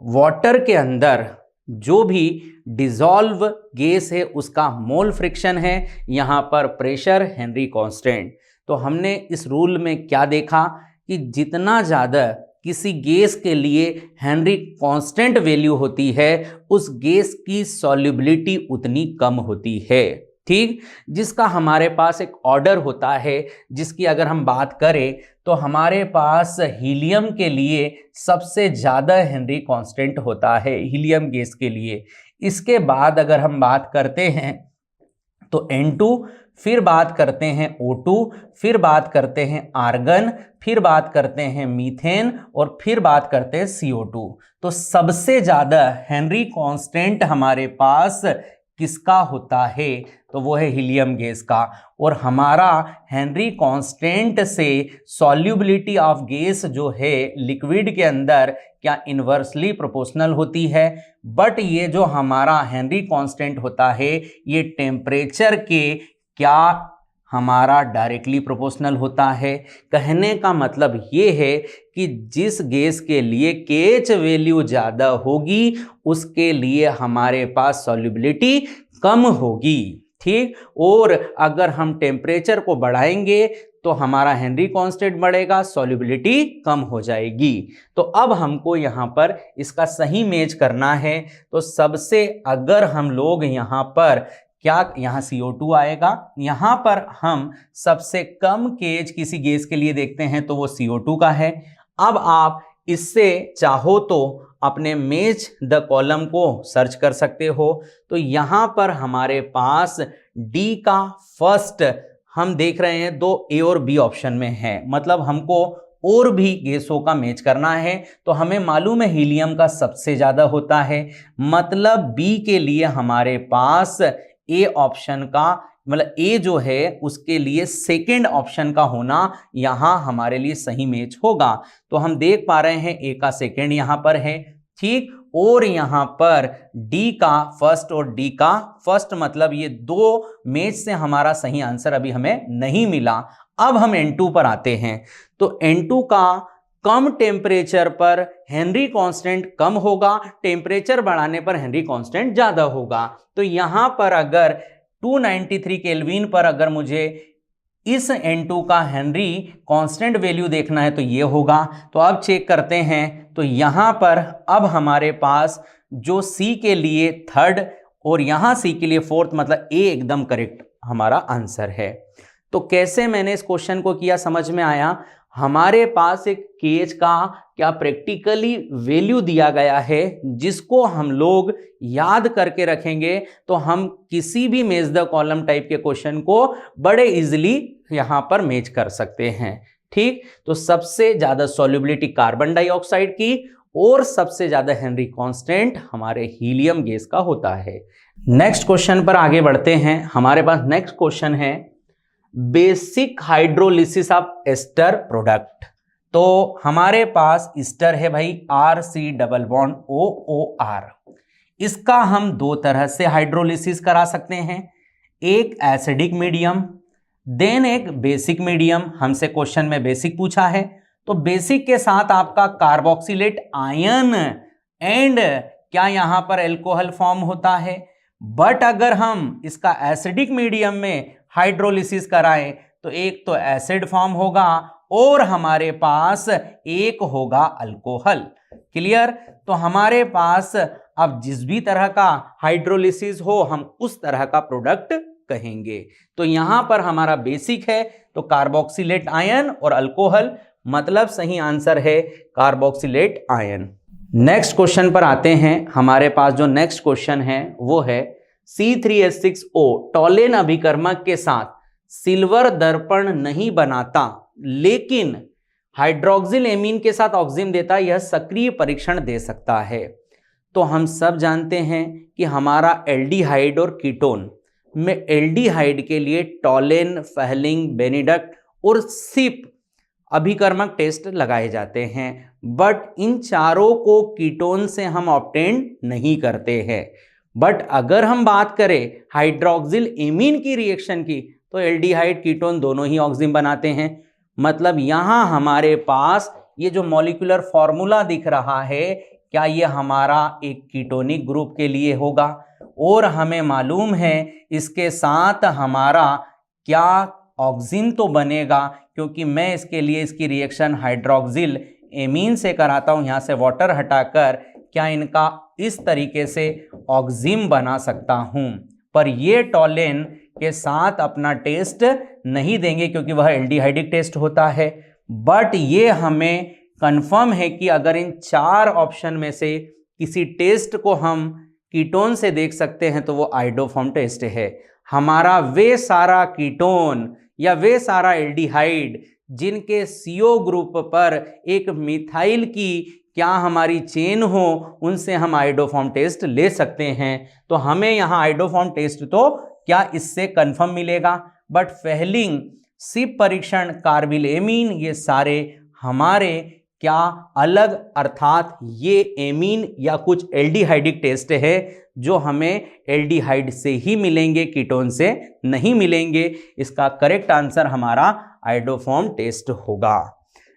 वाटर के अंदर जो भी डिसॉल्व गैस है उसका मोल फ्रिक्शन है, यहाँ पर प्रेशर हेनरी कांस्टेंट। तो हमने इस रूल में क्या देखा कि जितना ज़्यादा किसी गैस के लिए हेनरी कांस्टेंट वैल्यू होती है उस गैस की सॉल्युबिलिटी उतनी कम होती है। ठीक, जिसका हमारे पास एक ऑर्डर होता है, जिसकी अगर हम बात करें तो हमारे पास हीलियम के लिए सबसे ज़्यादा हेनरी कांस्टेंट होता है हीलियम गैस के लिए। इसके बाद अगर हम बात करते हैं तो N2, फिर बात करते हैं O2, फिर बात करते हैं आर्गन, फिर बात करते हैं मीथेन और फिर बात करते हैं CO2। तो सबसे ज़्यादा हेनरी कांस्टेंट हमारे पास किसका होता है, तो वो है हीलियम गैस का। और हमारा हेनरी कांस्टेंट से सॉल्युबिलिटी ऑफ गैस जो है लिक्विड के अंदर क्या इन्वर्सली प्रोपोर्शनल होती है, बट ये जो हमारा हेनरी कांस्टेंट होता है ये टेम्परेचर के क्या हमारा डायरेक्टली प्रोपोर्शनल होता है। कहने का मतलब ये है कि जिस गैस के लिए KH वैल्यू ज़्यादा होगी उसके लिए हमारे पास सॉल्युबिलिटी कम होगी। ठीक, और अगर हम टेम्परेचर को बढ़ाएंगे तो हमारा हेनरी कांस्टेंट बढ़ेगा, सॉल्युबिलिटी कम हो जाएगी। तो अब हमको यहाँ पर इसका सही मैच करना है। तो सबसे अगर हम लोग यहाँ पर क्या, यहाँ CO2 आएगा, यहाँ पर हम सबसे कम केज किसी गैस के लिए देखते हैं तो वो CO2 का है। अब आप इससे चाहो तो अपने मैच द कॉलम को सर्च कर सकते हो। तो यहाँ पर हमारे पास डी का फर्स्ट हम देख रहे हैं, दो ए और बी ऑप्शन में है, मतलब हमको और भी गैसों का मैच करना है। तो हमें मालूम है हीलियम का सबसे ज्यादा होता है, मतलब बी के लिए हमारे पास ए ऑप्शन का, मतलब ए जो है उसके लिए सेकंड ऑप्शन का होना यहां हमारे लिए सही मैच होगा। तो हम देख पा रहे हैं ए का सेकंड यहां पर है, ठीक, और यहां पर डी का फर्स्ट और डी का फर्स्ट, मतलब ये दो मैच से हमारा सही आंसर अभी हमें नहीं मिला। अब हम N2 पर आते हैं। तो N2 का कम टेम्परेचर पर हेनरी कांस्टेंट कम होगा, टेम्परेचर बढ़ाने पर हेनरी कांस्टेंट ज्यादा होगा। तो यहां पर अगर 293 केल्विन पर अगर मुझे इस N2 का हेनरी कांस्टेंट वैल्यू देखना है तो ये होगा। तो अब चेक करते हैं। तो यहां पर अब हमारे पास जो C के लिए थर्ड और यहां C के लिए फोर्थ, मतलब A एकदम करेक्ट हमारा आंसर है। तो कैसे मैंने इस क्वेश्चन को किया समझ में आया। हमारे पास एक केज का क्या प्रैक्टिकली वैल्यू दिया गया है, जिसको हम लोग याद करके रखेंगे तो हम किसी भी मैच द कॉलम टाइप के क्वेश्चन को बड़े इजीली यहां पर मैच कर सकते हैं, ठीक। तो सबसे ज्यादा सॉल्युबिलिटी कार्बन डाइऑक्साइड की और सबसे ज्यादा हेनरी कांस्टेंट हमारे हीलियम गैस का होता है। नेक्स्ट क्वेश्चन पर आगे बढ़ते हैं। हमारे पास नेक्स्ट क्वेश्चन है basic hydrolysis of ester product. तो हमारे पास एस्टर है भाई RC डबल बॉन्ड OOR। इसका हम दो तरह से हाइड्रोलिसिस करा सकते हैं, एक एसिडिक मीडियम देन एक बेसिक मीडियम। हमसे क्वेश्चन में बेसिक पूछा है, तो बेसिक के साथ आपका कार्बोक्सिलेट आयन एंड क्या यहां पर एल्कोहल फॉर्म होता है। बट अगर हम इसका एसिडिक मीडियम में हाइड्रोलिसिस कराएं तो एक तो एसिड फॉर्म होगा और हमारे पास एक होगा अल्कोहल। क्लियर। तो हमारे पास अब जिस भी तरह का हाइड्रोलिसिस हो हम उस तरह का प्रोडक्ट कहेंगे। तो यहां पर हमारा बेसिक है तो कार्बोक्सिलेट आयन और अल्कोहल, मतलब सही आंसर है कार्बोक्सिलेट आयन। नेक्स्ट क्वेश्चन पर आते हैं। हमारे पास जो नेक्स्ट क्वेश्चन है वो है C3H6O टॉलेन अभिकर्मक के साथ सिल्वर दर्पण नहीं बनाता लेकिन हाइड्रोक्सिल एमीन के साथ ऑक्सिम देता, यह सक्रिय परीक्षण दे सकता है। तो हम सब जानते हैं कि हमारा एल्डिहाइड और कीटोन में एल्डिहाइड के लिए टॉलेन, फेहलिंग, बेनिडक्ट और सिप अभिकर्मक टेस्ट लगाए जाते हैं, बट इन चारों को कीटोन से हम ऑब्टेन नहीं करते हैं। बट अगर हम बात करें हाइड्रोक्सिल एमीन की रिएक्शन की तो एल्डिहाइड कीटोन दोनों ही ऑक्सिम बनाते हैं। मतलब यहां हमारे पास ये जो मॉलिक्यूलर फॉर्मूला दिख रहा है क्या ये हमारा एक कीटोनिक ग्रुप के लिए होगा, और हमें मालूम है इसके साथ हमारा क्या ऑक्सिन तो बनेगा, क्योंकि मैं इसके लिए इसकी रिएक्शन हाइड्रोक्सिल एमीन से कराता हूं। यहां से वाटर हटाकर क्या इनका इस तरीके से ऑक्सिम बना सकता हूं, पर ये टॉलेन के साथ अपना टेस्ट नहीं देंगे क्योंकि वह एल्डिहाइडिक टेस्ट होता है। बट ये हमें कंफर्म है कि अगर इन चार ऑप्शन में से किसी टेस्ट को हम कीटोन से देख सकते हैं तो वो आइडोफॉर्म टेस्ट है। हमारा वे सारा कीटोन या वे सारा एल्डिहाइड जिनके CO ग्रुप पर एक मिथाइल की क्या हमारी चेन हो, उनसे हम आइडोफॉर्म टेस्ट ले सकते हैं। तो हमें यहाँ आइडोफॉर्म टेस्ट तो क्या इससे कंफर्म मिलेगा, बट फेहलिंग, सिप परीक्षण, कार्बिल एमीन, ये सारे हमारे क्या अलग, अर्थात ये एमीन या कुछ एल्डिहाइडिक टेस्ट है जो हमें एल्डिहाइड से ही मिलेंगे, कीटोन से नहीं मिलेंगे। इसका करेक्ट आंसर हमारा आइडोफॉर्म टेस्ट होगा।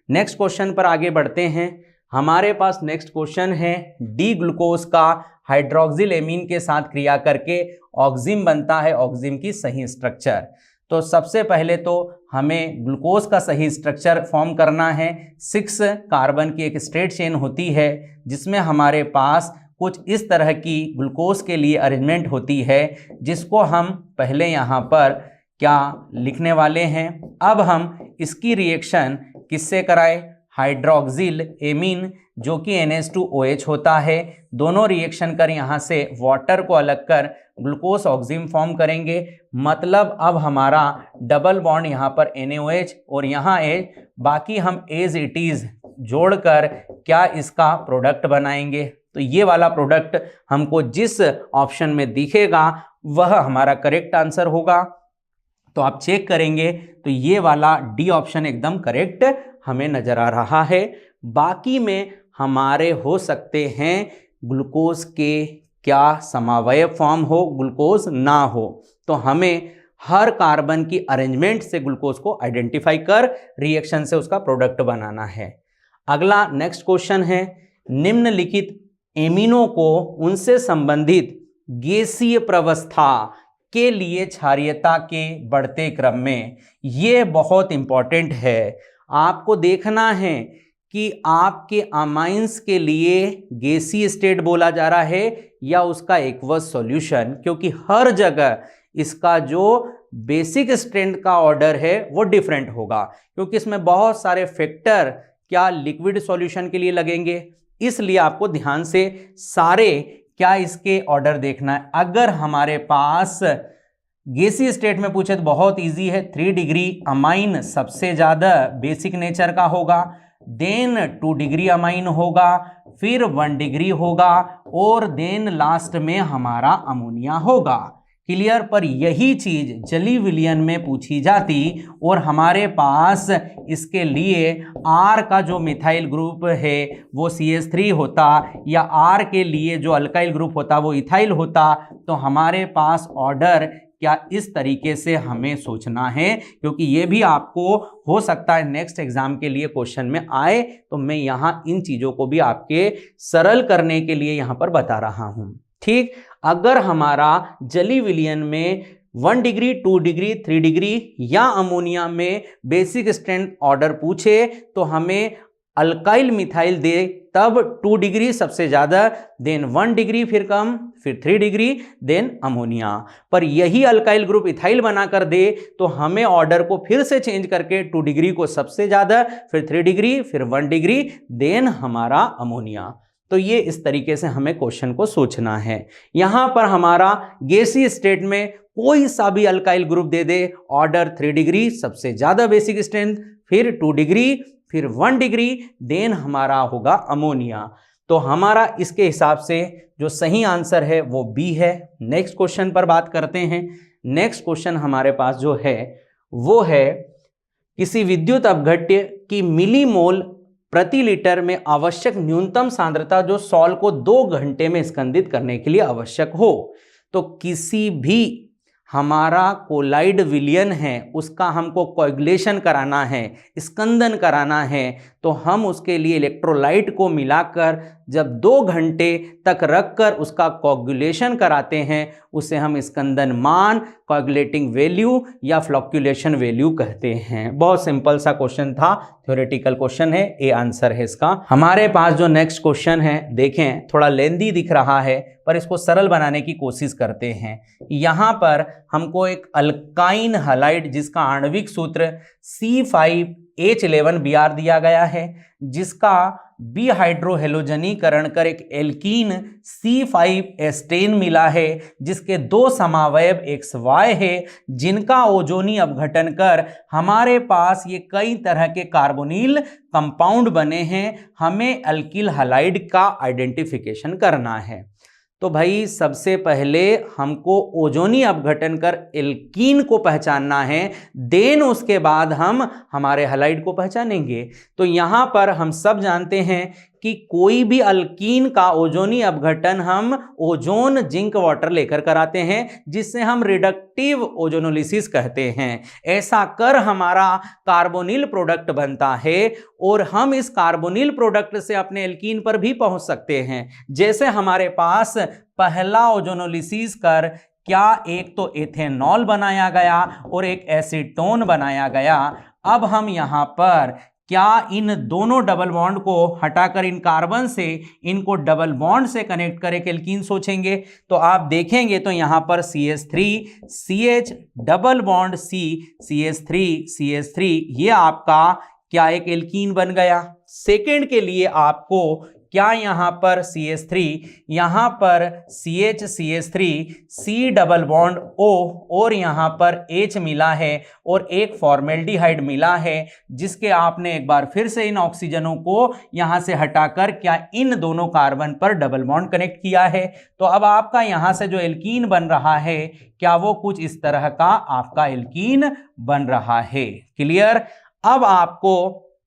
नेक्स्ट क्वेश्चन पर आगे बढ़ते हैं। हमारे पास नेक्स्ट क्वेश्चन है डी ग्लूकोज का हाइड्रोक्सिल एमीन के साथ क्रिया करके ऑक्सिम बनता है, ऑक्सिम की सही स्ट्रक्चर। तो सबसे पहले तो हमें ग्लूकोज का सही स्ट्रक्चर फॉर्म करना है। 6 कार्बन की एक स्ट्रेट चेन होती है जिसमें हमारे पास कुछ इस तरह की ग्लूकोज के लिए अरेंजमेंट होती है, जिसको हम पहले यहाँ पर क्या लिखने वाले हैं। अब हम इसकी रिएक्शन किससे कराएं, हाइड्रोक्सिल एमीन जो कि NH2OH होता है। दोनों रिएक्शन कर यहाँ से वाटर को अलग कर ग्लूकोज ऑक्सीजन फॉर्म करेंगे। मतलब अब हमारा डबल बॉन्ड यहाँ पर NaOH और यहाँ H, बाकी हम एज इट इज जोड़कर क्या इसका प्रोडक्ट बनाएंगे। तो ये वाला प्रोडक्ट हमको जिस ऑप्शन में दिखेगा वह हमारा करेक्ट आंसर होगा। तो आप चेक करेंगे तो ये वाला डी ऑप्शन एकदम करेक्ट हमें नजर आ रहा है। बाकी में हमारे हो सकते हैं ग्लूकोज के क्या समावयव फॉर्म हो, ग्लूकोज ना हो। तो हमें हर कार्बन की अरेंजमेंट से ग्लूकोज को आइडेंटिफाई कर रिएक्शन से उसका प्रोडक्ट बनाना है। अगला नेक्स्ट क्वेश्चन है, निम्नलिखित एमिनो को उनसे संबंधित गैसीय प्रवस्था के लिए क्षारीयता के बढ़ते क्रम में, ये बहुत इंपॉर्टेंट है। आपको देखना है कि आपके अमाइंस के लिए गैसीय स्टेट बोला जा रहा है या उसका एक्वस सॉल्यूशन, क्योंकि हर जगह इसका जो बेसिक स्ट्रेंथ का ऑर्डर है वो डिफरेंट होगा, क्योंकि इसमें बहुत सारे फैक्टर क्या लिक्विड सॉल्यूशन के लिए लगेंगे। इसलिए आपको ध्यान से सारे क्या इसके ऑर्डर देखना है। अगर हमारे पास गैसीय स्टेट में पूछे तो बहुत इजी है, 3 डिग्री अमाइन सबसे ज्यादा बेसिक नेचर का होगा, देन 2 डिग्री अमाइन होगा, फिर 1 डिग्री होगा और देन लास्ट में हमारा अमोनिया होगा। क्लियर। पर यही चीज जली विलयन में पूछी जाती और हमारे पास इसके लिए R का जो मिथाइल ग्रुप है वो CH3 होता या R के लिए जो अल्काइल ग्रुप होता वो इथाइल होता, तो हमारे पास ऑर्डर क्या इस तरीके से हमें सोचना है, क्योंकि ये भी आपको हो सकता है नेक्स्ट एग्जाम के लिए क्वेश्चन में आए। तो मैं यहाँ इन चीजों को भी आपके सरल करने के लिए यहाँ पर बता रहा हूँ। ठीक। अगर हमारा जली विलयन में 1 डिग्री, 2 डिग्री, 3 डिग्री या अमोनिया में बेसिक स्ट्रेंथ ऑर्डर पूछे तो हमें अल्काइल मिथाइल दे, तब 2 डिग्री सबसे ज्यादा, देन 1 डिग्री फिर कम, फिर 3 डिग्री, देन अमोनिया। पर यही अल्काइल ग्रुप इथाइल बनाकर दे तो हमें ऑर्डर को फिर से चेंज करके 2 डिग्री को सबसे ज्यादा, फिर 3 डिग्री, फिर 1 डिग्री, देन हमारा अमोनिया। तो ये इस तरीके से हमें क्वेश्चन को सोचना है। यहां पर हमारा गैसीय स्टेट में कोई सा भी अल्काइल ग्रुप दे दे, ऑर्डर 3 डिग्री सबसे ज्यादा बेसिक स्ट्रेंथ, फिर 2 डिग्री, फिर 1 डिग्री, देन हमारा होगा अमोनिया। तो हमारा इसके हिसाब से जो सही आंसर है वो बी है। नेक्स्ट क्वेश्चन पर बात करते हैं। नेक्स्ट क्वेश्चन हमारे पास जो है वो है, किसी विद्युत अपघट्य की मिलीमोल प्रति लीटर में आवश्यक न्यूनतम सांद्रता जो सॉल्ट को 2 घंटे में स्कंदित करने के लिए आवश्यक हो। तो किसी भी हमारा कोलाइड विलयन है उसका हमको कोएगुलेशन कराना है, स्कंदन कराना है, तो हम उसके लिए इलेक्ट्रोलाइट को मिलाकर जब 2 घंटे तक रखकर उसका कोएगुलेशन कराते हैं उसे हम स्कंदन मान, कोएगुलेटिंग वैल्यू या फ्लक्चुएशन वैल्यू कहते हैं। बहुत सिंपल सा क्वेश्चन था, थ्योरेटिकल क्वेश्चन है, ए आंसर है इसका। हमारे पास जो नेक्स्ट क्वेश्चन है, देखें थोड़ा लेंदी दिख रहा है पर इसको सरल बनाने की कोशिश करते हैं। यहां पर हमको एक अल्काइन हैलाइड जिसका आणविक सूत्र C5H11Br दिया गया है, जिसका बी हाइड्रोहेलोजनीकरण कर एक एल्कीन C5 एस्टेन मिला है, जिसके 2 समावयव XY है, जिनका ओजोनी अपघटन कर हमारे पास ये कई तरह के कार्बोनिल कंपाउंड बने हैं। हमें अल्किल हैलाइड का आइडेंटिफिकेशन करना है। तो भाई सबसे पहले हमको ओजोनी अपघटन कर एल्कीन को पहचानना है, देन उसके बाद हम हमारे हैलाइड को पहचानेंगे। तो यहां पर हम सब जानते हैं कि कोई भी अल्कीन का ओजोनी अपघटन हम ओजोन जिंक वाटर लेकर कराते हैं, जिससे हम रिडक्टिव ओजोनोलिसिस कहते हैं। ऐसा कर हमारा कार्बोनिल प्रोडक्ट बनता है और हम इस कार्बोनिल प्रोडक्ट से अपने एल्कीन पर भी पहुंच सकते हैं। जैसे हमारे पास पहला ओजोनोलिसिस कर क्या एक तो एथेनॉल बनाया गया और एक एसीटोन बनाया गया। अब हम यहां पर क्या इन दोनों डबल बॉन्ड को हटाकर इन कार्बन से इनको डबल बॉन्ड से कनेक्ट करके एल्कीन सोचेंगे। तो आप देखेंगे तो यहां पर CH3 CH double bond C CH3 CH3 ये आपका क्या एक एल्कीन बन गया। सेकंड के लिए आपको क्या यहां पर CH3 यहां पर CH CH3 C double bond O और यहां पर H मिला है और एक फॉर्मेल्डिहाइड मिला है, जिसके आपने एक बार फिर से इन ऑक्सीजनों को यहां से हटाकर क्या इन दोनों कार्बन पर डबल बॉन्ड कनेक्ट किया है। तो अब आपका यहां से जो एल्कीन बन रहा है क्या वो कुछ इस तरह का आपका एल्कीन बन रहा है। क्लियर। अब आपको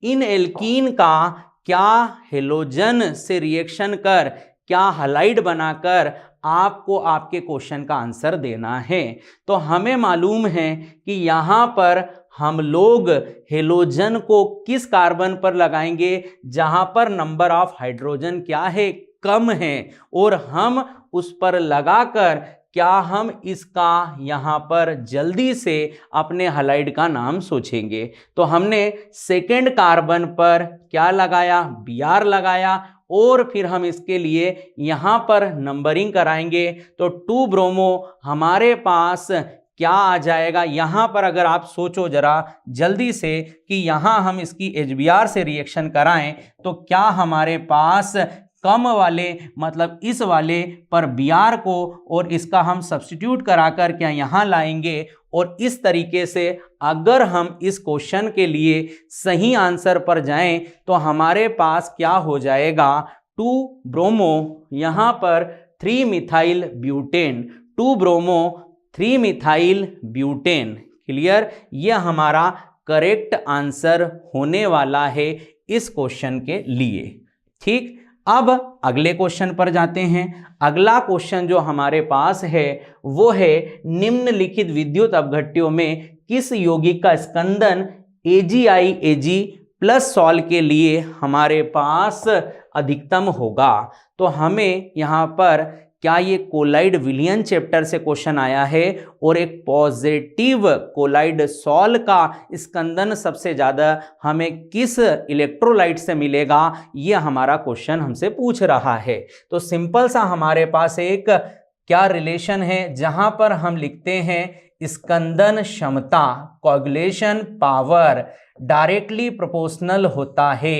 इन एल्कीन का क्या हेलोजन से रिएक्शन कर क्या हलाइड बनाकर आपको आपके क्वेश्चन का आंसर देना है। तो हमें मालूम है कि यहां पर हम लोग हेलोजन को किस कार्बन पर लगाएंगे जहां पर नंबर ऑफ हाइड्रोजन क्या है कम है, और हम उस पर लगाकर क्या हम इसका यहां पर जल्दी से अपने हलाइड का नाम सोचेंगे। तो हमने सेकेंड कार्बन पर क्या लगाया Br लगाया और फिर हम इसके लिए यहां पर नंबरिंग कराएंगे। तो 2 ब्रोमो हमारे पास क्या आ जाएगा। यहां पर अगर आप सोचो जरा जल्दी से कि यहां हम इसकी HBr से रिएक्शन कराएं तो क्या हमारे पास कम वाले मतलब इस वाले पर Br को और इसका हम सब्स्टिट्यूट कराकर क्या यहां लाएंगे, और इस तरीके से अगर हम इस क्वेश्चन के लिए सही आंसर पर जाएं तो हमारे पास क्या हो जाएगा 2 ब्रोमो यहां पर 3 methyl butane 2 bromo 3 methyl butane. Clear. यह हमारा करेक्ट आंसर होने वाला है इस क्वेश्चन के लिए। ठीक। अब अगले क्वेश्चन पर जाते हैं। अगला क्वेश्चन जो हमारे पास है वो है निम्नलिखित विद्युत अपघट्यों में किस यौगिक का Skandan AgI Ag plus sol के लिए हमारे पास अधिकतम होगा। तो हमें यहाँ पर क्या ये कोलाइड विलियन चैप्टर से क्वेश्चन आया है और एक पॉजिटिव कोलाइड सॉल का स्कंदन सबसे ज्यादा हमें किस इलेक्ट्रोलाइट से मिलेगा, ये हमारा क्वेश्चन हमसे पूछ रहा है। तो सिंपल सा हमारे पास एक क्या रिलेशन है जहां पर हम लिखते हैं स्कंदन क्षमता कोएगुलेशन पावर डायरेक्टली प्रोपोर्शनल होता है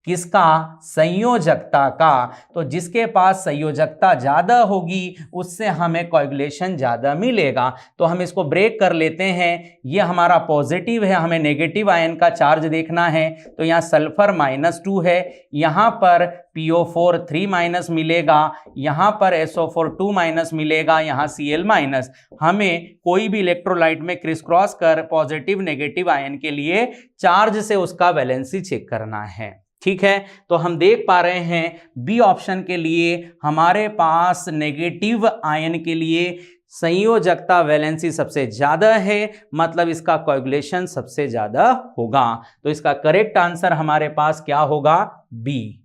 किसका संयोजकता का। तो जिसके पास संयोजकता ज्यादा होगी उससे हमें कोएगुलेशन ज्यादा मिलेगा। तो हम इसको ब्रेक कर लेते हैं। ये हमारा पॉजिटिव है, हमें नेगेटिव आयन का चार्ज देखना है। तो यहाँ सल्फर -2 है, यहाँ पर PO4 3- मिलेगा, यहाँ पर SO4 2- मिलेगा, यहाँ Cl-। हमें कोई भी इलेक्ट्रोलाइट में क्रिस क्रॉस कर पॉजिटिव नेगेटिव आयन के लिए चार्ज से उसका वैलेंसी चेक करना है। ठीक है। तो हम देख पा रहे हैं बी ऑप्शन के लिए हमारे पास नेगेटिव आयन के लिए संयोजकता वैलेंसी सबसे ज्यादा है, मतलब इसका कोएगुलेशन सबसे ज्यादा होगा। तो इसका करेक्ट आंसर हमारे पास क्या होगा बी।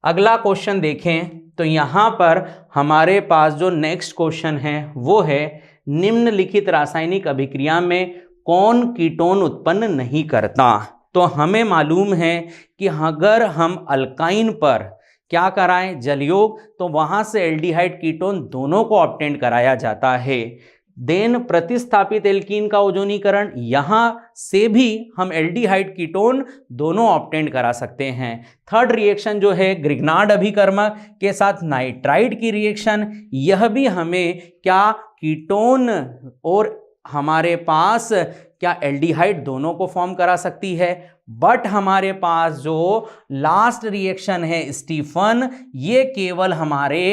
अगला क्वेश्चन देखें तो यहां पर हमारे पास जो नेक्स्ट क्वेश्चन है वो है निम्नलिखित रासायनिक अभिक्रिया में कौन कीटोन उत्पन्न नहीं करता। तो हमें मालूम है कि अगर हम अल्काइन पर क्या कराएं जलयोग तो वहां से एल्डिहाइड कीटोन दोनों को ऑब्टेन कराया जाता है। देन प्रतिस्थापित एल्कीन का ओजोनीकरण यहां से भी हम एल्डिहाइड कीटोन दोनों ऑब्टेन करा सकते हैं। थर्ड रिएक्शन जो है ग्रिग्नार्ड अभिकर्मक के साथ नाइट्राइड की रिएक्शन, यह भी हमें क्या कीटोन और हमारे पास क्या एल्डिहाइड दोनों को फॉर्म करा सकती है। बट हमारे पास जो लास्ट रिएक्शन है स्टीफन, ये केवल हमारे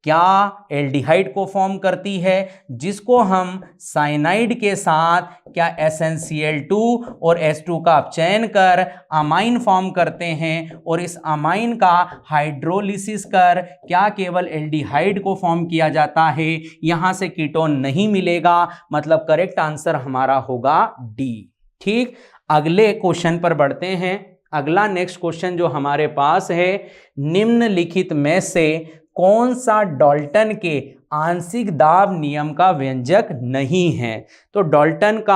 क्या एल्डिहाइड को फॉर्म करती है, जिसको हम साइनाइड के साथ क्या SnCl2 और H2 का अपचयन कर अमाइन फॉर्म करते हैं, और इस अमाइन का हाइड्रोलिसिस कर क्या केवल एल्डिहाइड को फॉर्म किया जाता है। यहां से कीटोन नहीं मिलेगा, मतलब करेक्ट आंसर हमारा होगा डी। ठीक। अगले क्वेश्चन पर बढ़ते हैं। अगला नेक्स्ट क्वेश्चन जो हमारे पास है निम्नलिखित में से कौन सा डाल्टन के आंशिक दाब नियम का व्यंजक नहीं है। तो डाल्टन का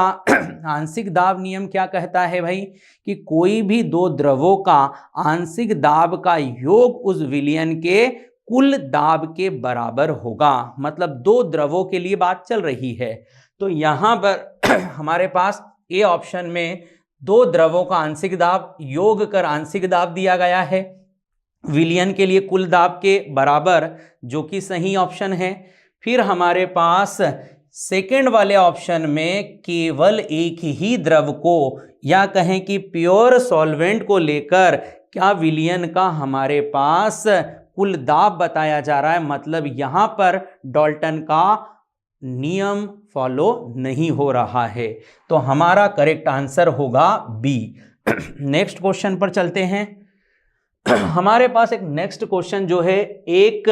आंशिक दाब नियम क्या कहता है भाई, कि कोई भी दो द्रवों का आंशिक दाब का योग उस विलयन के कुल दाब के बराबर होगा। मतलब दो द्रवों के लिए बात चल रही है। तो यहां पर हमारे पास ए ऑप्शन में दो द्रवों का आंशिक दाब योग कर आंशिक दाब दिया गया है विलयन के लिए कुल दाब के बराबर, जो कि सही ऑप्शन है। फिर हमारे पास सेकेंड वाले ऑप्शन में केवल एक ही द्रव को या कहें कि प्योर सॉल्वेंट को लेकर क्या विलयन का हमारे पास कुल दाब बताया जा रहा है। मतलब यहां पर डाल्टन का नियम फॉलो नहीं हो रहा है। तो हमारा करेक्ट आंसर होगा बी। नेक्स्ट क्वेश्चन पर चलते हैं। हमारे पास एक नेक्स्ट क्वेश्चन जो है एक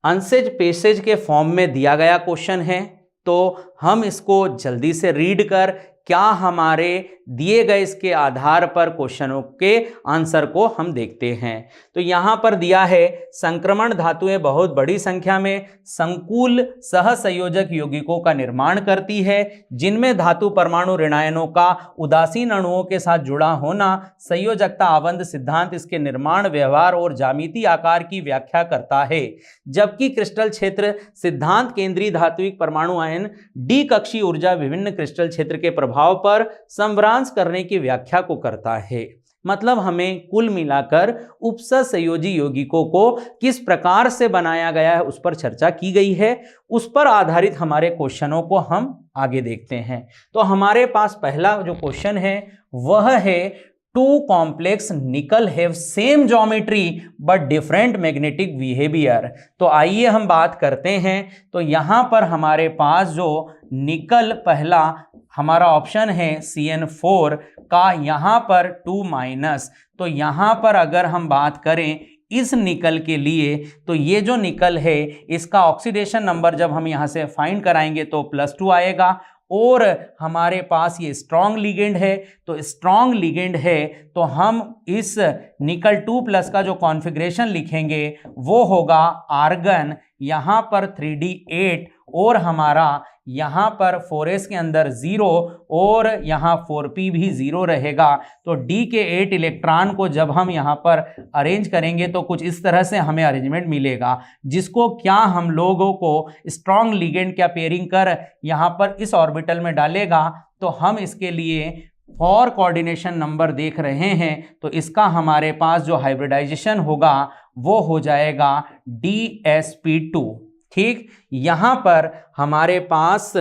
आंसर पैसेज के फॉर्म में दिया गया क्वेश्चन है। तो हम इसको जल्दी से रीड कर क्या हमारे दिए गए इसके आधार पर क्वेश्चनों के आंसर को हम देखते हैं। तो यहां पर दिया है संक्रमण धातुएं बहुत बड़ी संख्या में संकुल सहसंयोजक यौगिकों का निर्माण करती है, जिनमें धातु परमाणु ऋणायनों का उदासीन अणुओं के साथ जुड़ा होना संयोजकता आबंध सिद्धांत इसके निर्माण, व्यवहार और ज्यामिति आकार की व्याख्या करता है। जबकि क्रिस्टल क्षेत्र सिद्धांत केंद्रीय धात्विक परमाणु आयन डी कक्षीय ऊर्जा विभिन्न क्रिस्टल क्षेत्र के प्रभाव पर संवरांश करने की व्याख्या को करता है। मतलब हमें कुल मिलाकर उपसंयोजी यौगिकों को किस प्रकार से बनाया गया है उस पर चर्चा की गई है। उस पर आधारित हमारे क्वेश्चनों को हम आगे देखते हैं। तो हमारे पास पहला जो क्वेश्चन है वह है टू कॉम्प्लेक्स निकल have same geometry but different magnetic behaviour. तो आइए हम बात करते हैं। तो यहां पर हमारे पास जो निकल पहला हमारा ऑप्शन है CN4 का, यहां पर 2-, तो यहां पर अगर हम बात करें इस निकल के लिए तो ये जो निकल है इसका ऑक्सीडेशन नंबर जब हम यहां से फाइंड कराएंगे तो +2 आएगा। और हमारे पास ये स्ट्रॉन्ग लिगेंड है। तो स्ट्रॉन्ग लिगेंड है तो हम इस निकल 2+ का जो कॉन्फ़िगरेशन लिखेंगे वो होगा आर्गन यहां पर 3D8 और हमारा यहाँ पर 4s के अंदर 0 और यहाँ 4p भी 0 रहेगा। तो D के 8 इलेक्ट्रॉन को जब हम यहाँ पर अरेंज करेंगे तो कुछ इस तरह से हमें अरेंजमेंट मिलेगा, जिसको क्या हम लोगों को स्ट्रॉन्ग लिगेंड क्या पेयरिंग कर यहाँ पर इस ऑर्बिटल में डालेगा। तो हम इसके लिए फॉर कोऑर्डिनेशन नंबर देख रहे हैं। तो इसका हमारे पास जो हाइब्रिडाइजेशन होगा वो हो जाएगा DsP2। ठीक, यहां पर हमारे पास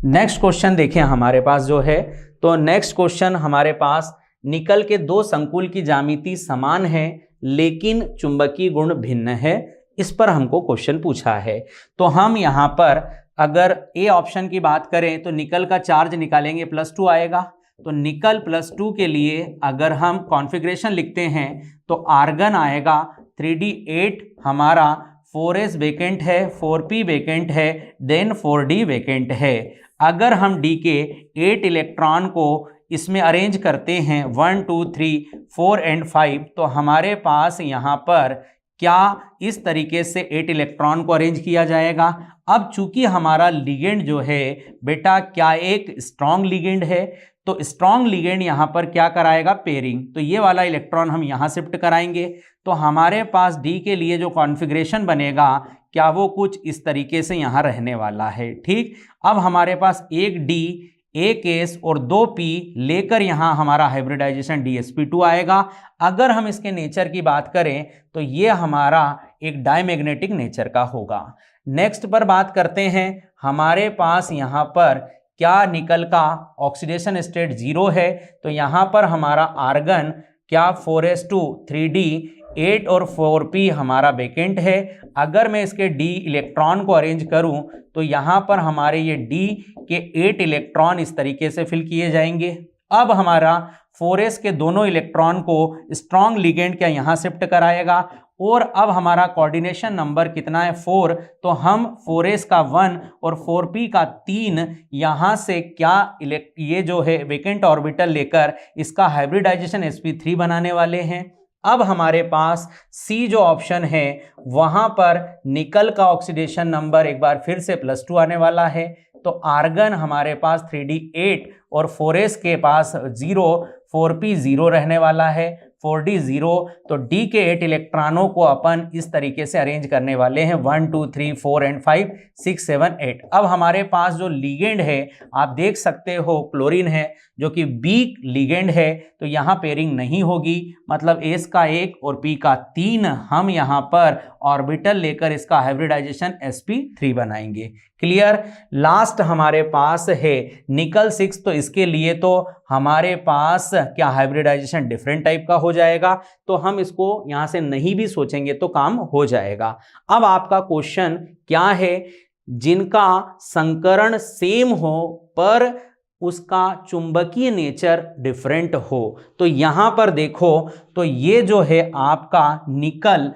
नेक्स्ट क्वेश्चन देखें हमारे पास जो है। तो नेक्स्ट क्वेश्चन हमारे पास निकल के दो संकुल की ज्यामिति समान है लेकिन चुंबकीय गुण भिन्न है, इस पर हमको क्वेश्चन पूछा है। तो हम यहां पर अगर ए ऑप्शन की बात करें तो निकल का चार्ज निकालेंगे +2 आएगा। तो निकल +2 के लिए अगर हम कॉन्फ़िगरेशन लिखते हैं तो आर्गन आएगा 3D8 हमारा 4s वैकेंट है, 4p वैकेंट है, देन 4d वैकेंट है। अगर हम D के 8 इलेक्ट्रॉन को इसमें अरेंज करते हैं 1 2 3 4 एंड 5 तो हमारे पास यहाँ पर क्या इस तरीके से 8 इलेक्ट्रॉन को अरेंज किया जाएगा। अब चूंकि हमारा लिगेंड जो है बेटा क्या एक स्ट्रॉन्ग लिगेंड है, तो स्ट्रॉन्ग लिगेंड यहाँ पर क्या कराएगा पेयरिंग। तो ये वाला इलेक्ट्रॉन हम यहाँ शिफ्ट कराएंगे तो हमारे पास D के लिए जो कॉन्फ़िगरेशन बनेगा क्या वो कुछ इस तरीके से यहाँ रहने वाला है। ठीक, अब हमारे पास एक D एक S और 2p लेकर यहाँ हमारा हाइब्रिडाइजेशन DsP2 आएगा। अगर हम इसके नेचर की बात करें तो ये हमारा एक डायमैग्नेटिक नेचर का होगा। नेक्स्ट पर बात करते हैं। हमारे पास यहाँ पर क्या निकल का ऑक्सीडेशन स्टेट 0 है। तो यहाँ पर हमारा आर्गन क्या 4s2 3D8 और 4p हमारा वैकेंट है। अगर मैं इसके D इलेक्ट्रॉन को अरेंज करूं तो यहाँ पर हमारे ये D के 8 इलेक्ट्रॉन इस तरीके से फिल किए जाएंगे। अब हमारा 4s के दोनों इलेक्ट्रॉन को स्ट्रॉन्ग लिगेंड क्या यहाँ शिफ्ट कराएगा और अब हमारा कोऑर्डिनेशन नंबर कितना है 4। तो हम 4s का 1 और 4p का 3 यहाँ से क्या ये जो है वैकेंट ऑर्बिटल लेकर इसका हाइब्रिडाइजेशन sp3 बनाने वाले हैं। अब हमारे पास सी जो ऑप्शन है वहां पर निकल का ऑक्सीडेशन नंबर एक बार फिर से +2 आने वाला है। तो आर्गन हमारे पास 3D8 और 4s के पास 0, 4p 0 रहने वाला है, 4d 0। तो d के 8 इलेक्ट्रॉनों को अपन इस तरीके से अरेंज करने वाले हैं 1 2 3 4 एंड 5 6 7 8। अब हमारे पास जो लिगेंड है आप देख सकते हो क्लोरीन है जो कि वीक लिगेंड है, तो यहाँ पेयरिंग नहीं होगी, मतलब S का 1 और P का 3 हम यहाँ पर ऑर्बिटल लेकर इसका हाइब्रिडाइजेशन sp3 बनाएंगे। क्लियर। लास्ट हमारे पास है निकल 6, तो इसके लिए तो हमारे पास क्या हाइब्रिडाइजेशन डिफरेंट टाइप का हो जाएगा, तो हम इसको यहां से नहीं भी सोचेंगे तो काम हो जाएगा। अब आपका क्वेश्चन क्या है, जिनका संकरण सेम हो पर उसका चुंबकीय नेचर डिफरेंट हो। तो यहां पर देखो तो ये जो है आपका निकल,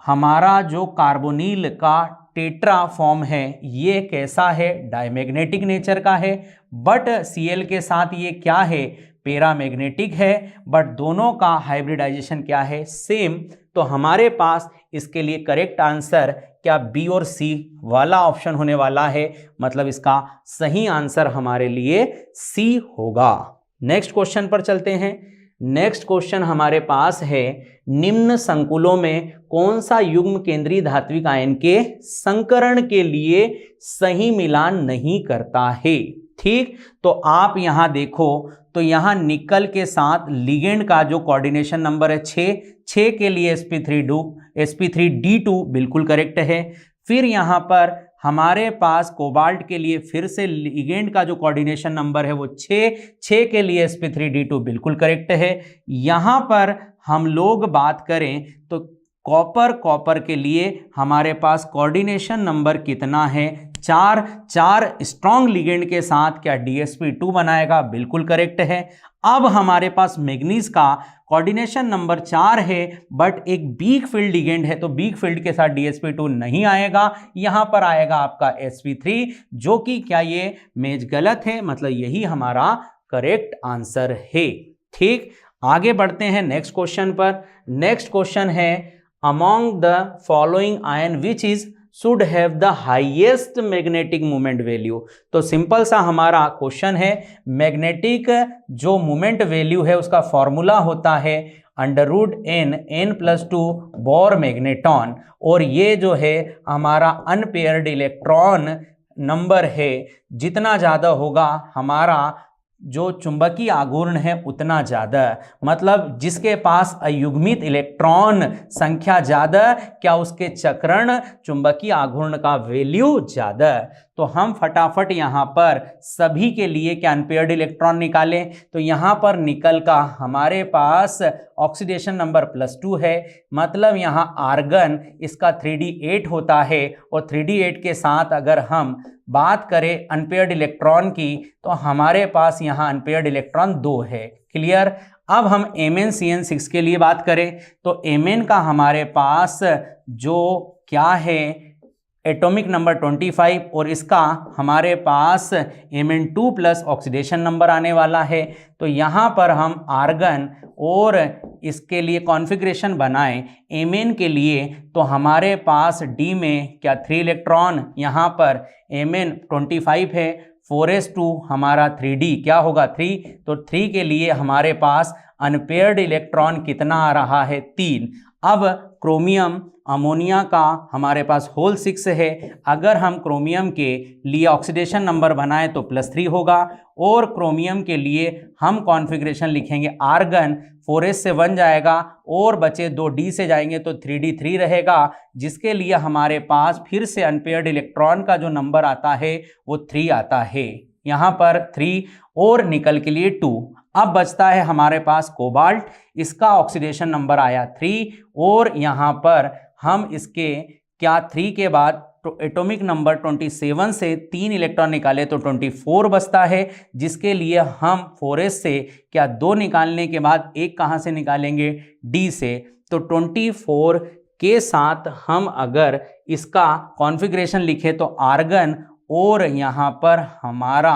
हमारा जो कार्बोनिल का टेट्रा फॉर्म है ये कैसा है, डायमैग्नेटिक नेचर का है, बट Cl के साथ ये क्या है, पैरामैग्नेटिक है, बट दोनों का हाइब्रिडाइजेशन क्या है, सेम। तो हमारे पास इसके लिए करेक्ट आंसर क्या बी और सी वाला ऑप्शन होने वाला है, मतलब इसका सही आंसर हमारे लिए सी होगा। नेक्स्ट क्वेश्चन पर चलते हैं। नेक्स्ट क्वेश्चन हमारे पास है, निम्न संकुलों में कौन सा युग्म केंद्रीय धात्विक आयन के संकरण के लिए सही मिलान नहीं करता है। ठीक, तो आप यहां देखो तो यहां निकल के साथ लिगेंड का जो कोऑर्डिनेशन नंबर है 6 के लिए sp3d2 बिल्कुल करेक्ट है। फिर यहां पर हमारे पास कोबाल्ट के लिए फिर से लिगेंड का जो कोऑर्डिनेशन नंबर है वो 6 के लिए sp3d2 बिल्कुल करेक्ट है। यहां पर हम लोग बात करें तो कॉपर के लिए हमारे पास कोऑर्डिनेशन नंबर कितना है, 4 स्ट्रॉन्ग लिगेंड के साथ क्या dsp2 बनाएगा, बिल्कुल करेक्ट है। अब हमारे पास मैग्नीज का कोऑर्डिनेशन नंबर 4 है, बट एक वीक फील्ड लिगेंड है, तो वीक फील्ड के साथ dsp2 नहीं आएगा, यहां पर आएगा आपका sp3, जो कि क्या ये मेज गलत है, मतलब यही हमारा करेक्ट आंसर है। ठीक, आगे बढ़ते हैं नेक्स्ट क्वेश्चन पर। नेक्स्ट क्वेश्चन है, among the following ion which is should have the highest magnetic moment value. तो सिंपल सा हमारा क्वेश्चन है, मैग्नेटिक जो मोमेंट वैल्यू है उसका फॉर्मूला होता है √n+2 बोर मैग्नेटॉन, और ये जो है हमारा अनपेयर्ड इलेक्ट्रॉन नंबर है, जितना ज़्यादा होगा हमारा जो चुंबकीय आघूर्ण है उतना ज़्यादा, मतलब जिसके पास अयुग्मित इलेक्ट्रॉन संख्या ज़्यादा क्या उसके चक्रण चुंबकीय आघूर्ण का वैल्यू ज़्यादा। तो हम फटाफट यहाँ पर सभी के लिए क्या अनपेयर्ड इलेक्ट्रॉन निकालें, तो यहाँ पर निकल का हमारे पास ऑक्सीडेशन नंबर +2 है, मतलब यहाँ आर्गन इसका 3d8 होता है, और 3d8 के साथ अगर हम बात करें अनपेयर्ड इलेक्ट्रॉन की तो हमारे पास यहाँ अनपेयर्ड इलेक्ट्रॉन 2 है। क्लियर। अब हम MnCN6 के लिए बात करें तो Mn का हमारे पास जो क्या है एटॉमिक नंबर 25, और इसका हमारे पास Mn2 प्लस ऑक्सीडेशन नंबर आने वाला है। तो यहाँ पर हम आर्गन और इसके लिए कॉन्फ़िगरेशन बनाएं Mn के लिए, तो हमारे पास D में क्या 3 इलेक्ट्रॉन, यहाँ पर Mn 25 है, 4s2 हमारा 3D क्या होगा 3, तो 3 के लिए हमारे पास अनपेयर्ड इलेक्ट्रॉन कितना आ रहा है 3। अब क्रोमियम अमोनिया का हमारे पास होल 6 है, अगर हम क्रोमियम के लिए ऑक्सीडेशन नंबर बनाएं तो +3 होगा, और क्रोमियम के लिए हम कॉन्फ़िगरेशन लिखेंगे आर्गन 4s से 1 जाएगा और बचे 2d से जाएंगे तो 3d3 रहेगा, जिसके लिए हमारे पास फिर से अनपेयर्ड इलेक्ट्रॉन का जो नंबर आता है वो 3 आता है, यहाँ पर 3, और निकल के लिए 2। अब बचता है हमारे पास कोबाल्ट, इसका ऑक्सीडेशन नंबर आया 3, और यहाँ पर हम इसके क्या 3 के बाद तो एटॉमिक नंबर 27 से 3 इलेक्ट्रॉन निकाले तो 24 बचता है, जिसके लिए हम 4s से क्या 2 निकालने के बाद 1 कहाँ से निकालेंगे D से, तो 24 के साथ हम अगर इसका कॉन्फ़िगरेशन लिखें तो आर्गन और यहाँ पर हमारा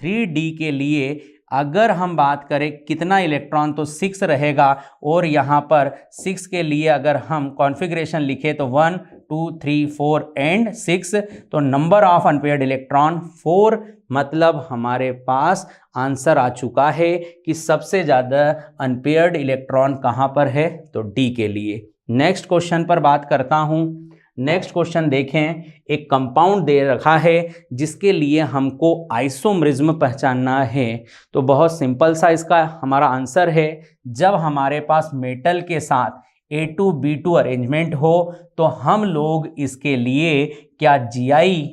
3D के लिए अगर हम बात करें कितना इलेक्ट्रॉन, तो 6 रहेगा, और यहाँ पर 6 के लिए अगर हम कॉन्फ़िगरेशन लिखे तो 1 2 3 4 एंड 6, तो नंबर ऑफ अनपेयर्ड इलेक्ट्रॉन 4, मतलब हमारे पास आंसर आ चुका है कि सबसे ज़्यादा अनपेयर्ड इलेक्ट्रॉन कहाँ पर है, तो डी के लिए। नेक्स्ट क्वेश्चन पर बात करता हूँ। नेक्स्ट क्वेश्चन देखें, एक कंपाउंड दे रखा है जिसके लिए हमको आइसोमरिज्म पहचानना है। तो बहुत सिंपल सा इसका हमारा आंसर है, जब हमारे पास मेटल के साथ A2B2 अरेंजमेंट हो तो हम लोग इसके लिए क्या GI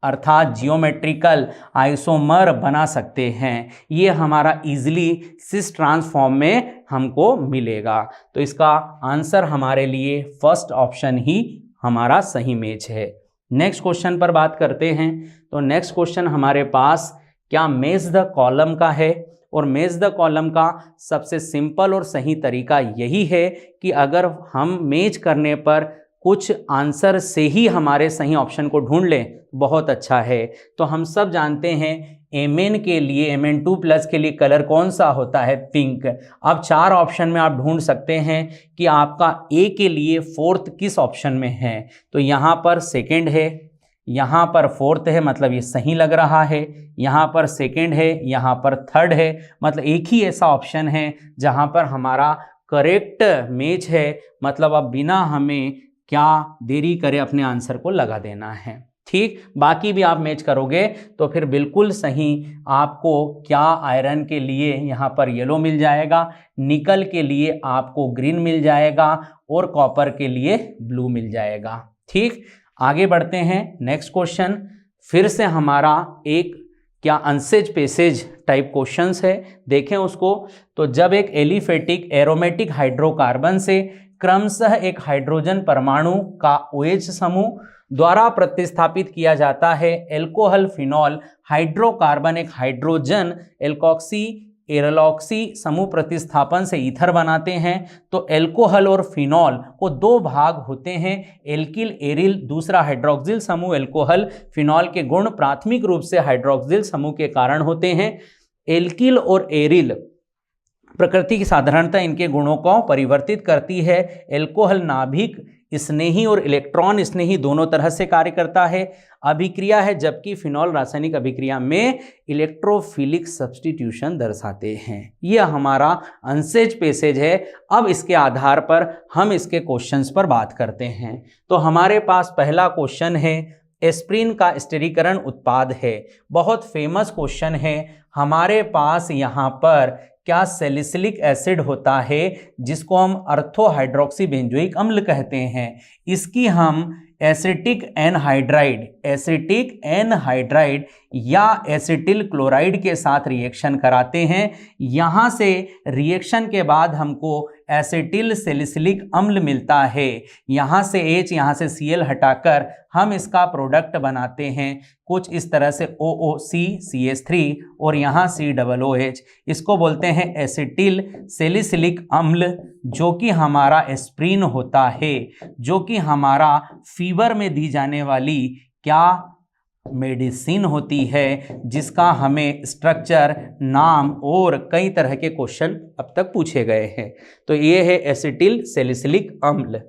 अर्थात जियोमेट्रिकल आइसोमर बना सकते हैं। ये हमारा इजीली सिस ट्रांसफॉर्म में हमको मिलेगा। तो इसका आंसर हमारे लिए फर्स्ट ऑप्शन ही हमारा सही मैच है। नेक्स्ट क्वेश्चन पर बात करते हैं। तो नेक्स्ट क्वेश्चन हमारे पास क्या मैच द कॉलम का है, और मैच द कॉलम का सबसे सिंपल और सही तरीका यही है कि अगर हम मैच करने पर कुछ आंसर से ही हमारे सही ऑप्शन को ढूंढ लें, बहुत अच्छा है। तो हम सब जानते हैं Mn के लिए, Mn2+ के लिए कलर कौन सा होता है, पिंक। अब 4 ऑप्शन में आप ढूंढ सकते हैं कि आपका A के लिए 4th किस ऑप्शन में है। तो यहाँ पर 2nd है, यहाँ पर 4th है, मतलब ये सही लग रहा है। यहाँ पर 2nd है, यहाँ पर 3rd है, मतलब एक ही ऐसा ऑप्शन है जहाँ पर हमारा करेक्ट मैच है। मतलब अब बिना हमें क्या देरी करे अपने आंसर को लगा देना है। ठीक, बाकी भी आप मैच करोगे तो फिर बिल्कुल सही आपको क्या आयरन के लिए यहाँ पर येलो मिल जाएगा, निकल के लिए आपको ग्रीन मिल जाएगा, और कॉपर के लिए ब्लू मिल जाएगा। ठीक, आगे बढ़ते हैं। नेक्स्ट क्वेश्चन फिर से हमारा एक क्या अनसेज पेसेज टाइप क्वेश्चंस है, देखें उसको। तो जब एक एलिफेटिक एरोमेटिक हाइड्रोकार्बन से क्रमशः एक हाइड्रोजन परमाणु का OH समूह द्वारा प्रतिस्थापित किया जाता है एल्कोहल फिनॉल हाइड्रोकार्बन एक हाइड्रोजन एल्कोक्सी एरलॉक्सी समूह प्रतिस्थापन से ईथर बनाते हैं, तो एल्कोहल और फिनॉल को 2 भाग होते हैं, एल्किल एरिल दूसरा हाइड्रोक्सिल समूह। एल्कोहल फिनॉल के गुण प्राथमिक रूप से हाइड्रोक्सिल समूह के कारण होते हैं। एल्किल और एरिल प्रकृति की साधारणता इनके गुणों को परिवर्तित करती है। एल्कोहल नाभिक स्नेही और इलेक्ट्रॉन स्नेही दोनों तरह से कार्य करता है, अभिक्रिया है, जबकि फिनॉल रासायनिक अभिक्रिया में इलेक्ट्रोफिलिक सब्स्टिट्यूशन दर्शाते हैं। यह हमारा अनसेज पेसेज है। अब इसके आधार पर हम इसके क्वेश्चंस पर बात करते हैं। तो हमारे पास पहला क्वेश्चन है, एस्प्रिन का स्थिरीकरण उत्पाद है। बहुत फेमस क्वेश्चन है। हमारे पास यहाँ पर क्या सैलिसिलिक एसिड होता है जिसको हम अर्थोहाइड्रोक्सी बेंजोइक अम्ल कहते हैं। इसकी हम एसिटिक एनहाइड्राइड या एसिटिल क्लोराइड के साथ रिएक्शन कराते हैं। यहाँ से रिएक्शन के बाद हमको एसिटिल सैलिसिलिक अम्ल मिलता है। यहाँ से H यहाँ से Cl हटाकर हम इसका प्रोडक्ट बनाते हैं कुछ इस तरह से OOC CH3 और यहाँ COOH। इसको बोलते हैं एसिटिल सैलिसिलिक अम्ल, जो कि हमारा एस्प्रिन होता है, जो कि हमारा फीवर में दी जाने वाली क्या मेडिसिन होती है, जिसका हमें स्ट्रक्चर, नाम और कई तरह के क्वेश्चन अब तक पूछे गए हैं। तो ये है एसिटिल सैलिसिलिक अम्ल।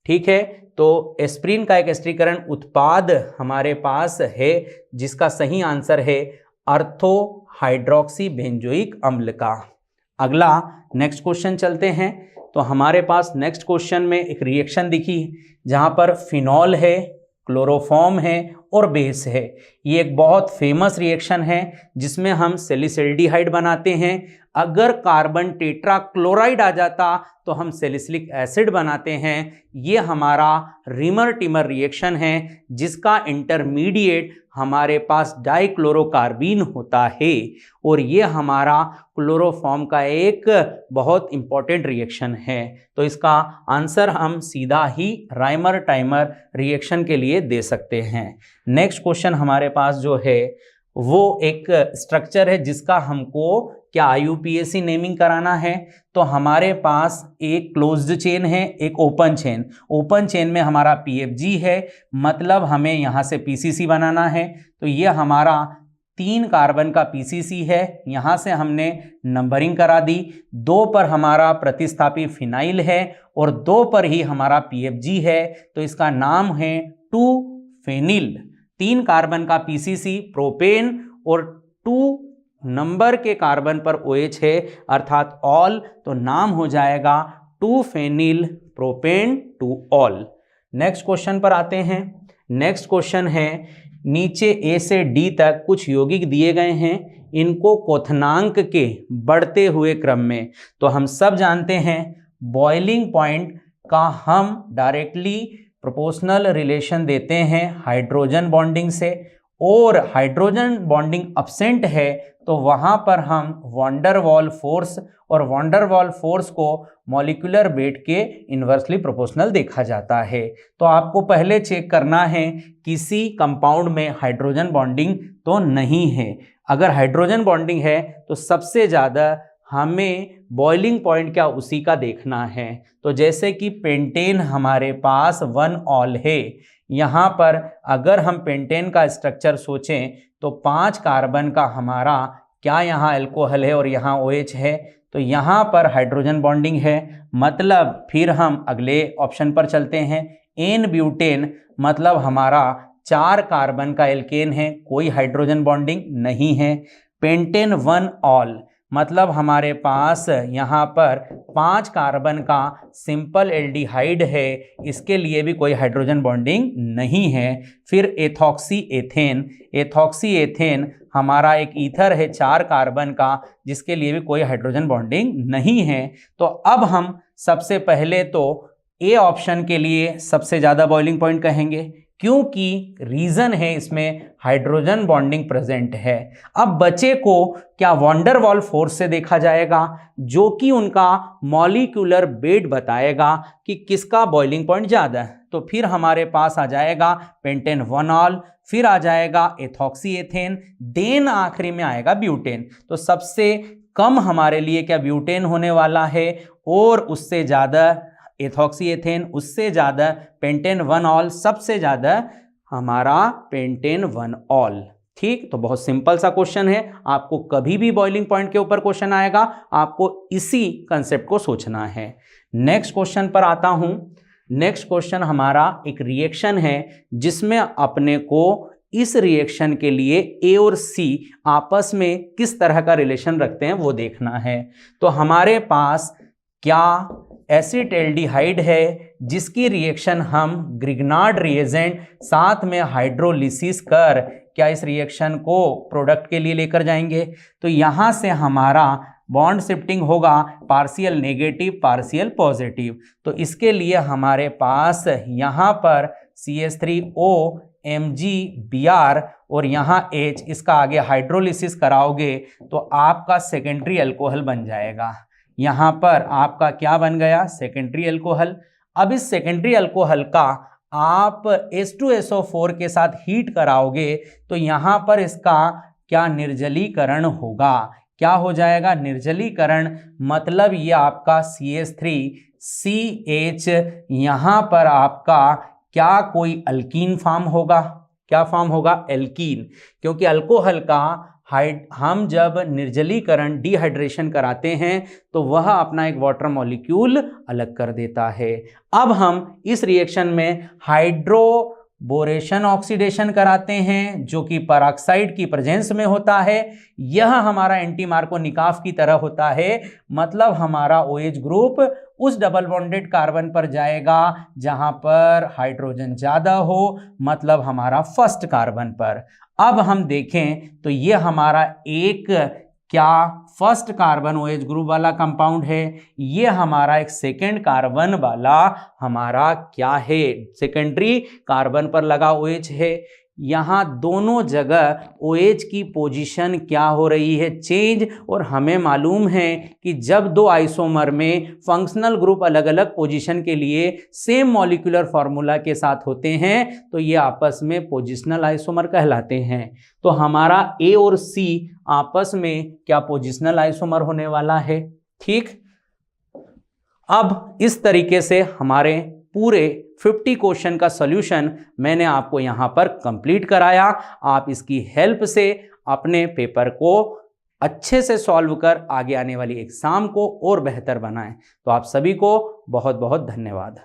ठीक है, तो एस्प्रिन का एक स्थिरीकरण उत्पाद हमारे पास है जिसका सही आंसर है अर्थोहाइड्रोक्सी बेंजोइक अम्ल का। अगला नेक्स्ट क्वेश्चन चलते हैं। तो हमारे पास नेक्स्ट क्वेश्चन में एक रिएक्शन दिखी जहां पर फिनॉल है, क्लोरोफॉर्म है और बेस है। ये एक बहुत फेमस रिएक्शन है जिसमें हम सैलिसिल्डिहाइड बनाते हैं। अगर कार्बन टेट्राक्लोराइड आ जाता तो हम सैलिसिलिक एसिड बनाते हैं। ये हमारा रिमर टिमर रिएक्शन है जिसका इंटरमीडिएट हमारे पास डाइक्लोरोकार्बीन होता है, और ये हमारा क्लोरोफॉर्म का एक बहुत इंपॉर्टेंट रिएक्शन है। तो इसका आंसर हम सीधा ही राइमर टाइमर रिएक्शन के लिए दे सकते हैं। नेक्स्ट क्वेश्चन हमारे पास जो है वो एक स्ट्रक्चर है जिसका हमको क्या IUPAC नेमिंग कराना है। तो हमारे पास एक क्लोज्ड चेन है, एक ओपन चेन। ओपन चेन में हमारा PFG है, मतलब हमें यहाँ से PCC बनाना है। तो ये हमारा 3 कार्बन का पीसीसी है, यहां से हमने नंबरिंग करा दी। 2 पर हमारा प्रतिस्थापी फिनाइल है और 2 पर ही हमारा पीएफजी है, तो इसका नाम है 2 फेनिल। 3 कार्बन का पीसीसी प्रोपेन और 2 नंबर के कार्बन पर OH है अर्थात ऑल, तो नाम हो जाएगा 2 phenyl propane 2 ol. Next question पर आते हैं। नेक्स्ट क्वेश्चन है, नीचे A से D तक कुछ यौगिक दिए गए हैं, इनको क्वथनांक के बढ़ते हुए क्रम में, तो हम सब जानते हैं बॉइलिंग पॉइंट का हम डायरेक्टली प्रोपोर्शनल रिलेशन देते हैं हाइड्रोजन बॉन्डिंग से, और हाइड्रोजन बॉन्डिंग अब्सेंट है तो वहां पर हम वैन डर वाल फोर्स, और वैन डर वाल फोर्स को मॉलिक्यूलर वेट के इन्वर्सली प्रोपोर्शनल देखा जाता है। तो आपको पहले चेक करना है किसी कंपाउंड में हाइड्रोजन बॉन्डिंग तो नहीं है। अगर हाइड्रोजन बॉन्डिंग है तो सबसे ज़्यादा हमें बॉइलिंग पॉइंट क्या उसी का देखना है। तो जैसे कि पेंटेन हमारे पास 1 ऑल है, यहाँ पर अगर हम पेंटेन का स्ट्रक्चर सोचें तो 5 कार्बन का हमारा क्या यहाँ अल्कोहल है और यहाँ OH है, तो यहाँ पर हाइड्रोजन बॉन्डिंग है। मतलब फिर हम अगले ऑप्शन पर चलते हैं, एन ब्यूटेन, मतलब हमारा 4 कार्बन का एल्केन है, कोई हाइड्रोजन बॉन्डिंग नहीं है। पेंटेन 1 ऑल, मतलब हमारे पास यहाँ पर 5 कार्बन का सिंपल एल्डिहाइड है, इसके लिए भी कोई हाइड्रोजन बॉन्डिंग नहीं है। फिर एथॉक्सी एथेन, एथॉक्सी एथेन हमारा एक ईथर है 4 कार्बन का, जिसके लिए भी कोई हाइड्रोजन बॉन्डिंग नहीं है। तो अब हम सबसे पहले तो ए ऑप्शन के लिए सबसे ज़्यादा बॉइलिंग पॉइंट कहेंगे, क्योंकि रीजन है इसमें हाइड्रोजन बॉन्डिंग प्रेजेंट है। अब बचे को क्या वैन डर वाल फोर्स से देखा जाएगा, जो कि उनका मॉलिक्यूलर वेट बताएगा कि किसका बॉइलिंग पॉइंट ज़्यादा है। तो फिर हमारे पास आ जाएगा पेंटेन 1 ऑल, फिर आ जाएगा एथॉक्सी एथेन, देन आखिरी में आएगा ब्यूटेन। तो सबसे कम हमारे लिए क्या ब्यूटेन होने वाला है, और उससे ज़्यादा एथॉक्सी एथेन, उससे ज़्यादा पेंटेन 1 ऑल, सबसे ज़्यादा हमारा पेंटेन 1 ऑल। ठीक, तो बहुत सिंपल सा क्वेश्चन है। आपको कभी भी बॉइलिंग पॉइंट के ऊपर क्वेश्चन आएगा, आपको इसी कंसेप्ट को सोचना है। नेक्स्ट क्वेश्चन पर आता हूं। नेक्स्ट क्वेश्चन हमारा एक रिएक्शन है, जिसमें अपने को इस रिएक्शन के लिए ए और सी आपस में किस तरह का रिलेशन रखते हैं वो देखना है। तो हमारे पास क्या एसिटेल्डिहाइड है, जिसकी रिएक्शन हम ग्रिग्नार्ड रिएजेंट साथ में हाइड्रोलिसिस कर क्या इस रिएक्शन को प्रोडक्ट के लिए लेकर जाएंगे। तो यहाँ से हमारा बॉन्ड शिफ्टिंग होगा पार्शियल नेगेटिव पार्शियल पॉजिटिव। तो इसके लिए हमारे पास यहाँ पर CH3O MgBr और यहाँ H, इसका आगे हाइड्रोलिसिस कराओगे तो आपका सेकेंडरी अल्कोहल बन जाएगा। यहाँ पर आपका क्या बन गया, सेकेंडरी अल्कोहल। अब इस सेकेंडरी अल्कोहल का आप H2SO4 के साथ हीट कराओगे तो यहाँ पर इसका क्या निर्जलीकरण होगा, क्या हो जाएगा, निर्जलीकरण। मतलब ये आपका CH3CH, यहाँ पर आपका क्या कोई अल्कीन फॉर्म होगा, क्या फॉर्म होगा, एल्कीन। क्योंकि अल्कोहल का हम जब निर्जलीकरण डिहाइड्रेशन कराते हैं तो वह अपना एक वाटर मॉलिक्यूल अलग कर देता है। अब हम इस रिएक्शन में हाइड्रोबोरेशन ऑक्सीडेशन कराते हैं, जो कि पेरोक्साइड की प्रेजेंस में होता है। यह हमारा एंटी मार्कोनिकॉफ की तरह होता है, मतलब हमारा OH ग्रुप उस डबल बॉन्डेड कार्बन पर जाएगा जहां पर हाइड्रोजन ज्यादा हो, मतलब हमारा फर्स्ट कार्बन पर। अब हम देखें तो ये हमारा एक क्या फर्स्ट कार्बन OH ग्रुप वाला कंपाउंड है, ये हमारा एक सेकेंड कार्बन वाला हमारा क्या है, सेकेंडरी कार्बन पर लगा OH है। यहाँ दोनों जगह OH की पोजीशन क्या हो रही है, चेंज। और हमें मालूम है कि जब दो आइसोमर में फंक्शनल ग्रुप अलग अलग पोजीशन के लिए सेम मॉलिक्यूलर फार्मूला के साथ होते हैं तो ये आपस में पोजिशनल आइसोमर कहलाते हैं। तो हमारा A और C आपस में क्या पोजिशनल आइसोमर होने वाला है। ठीक, अब इस तरीके से हमारे पूरे 50 क्वेश्चन का सॉल्यूशन मैंने आपको यहाँ पर कंप्लीट कराया। आप इसकी हेल्प से अपने पेपर को अच्छे से सॉल्व कर आगे आने वाली एग्जाम को और बेहतर बनाएं। तो आप सभी को बहुत बहुत धन्यवाद।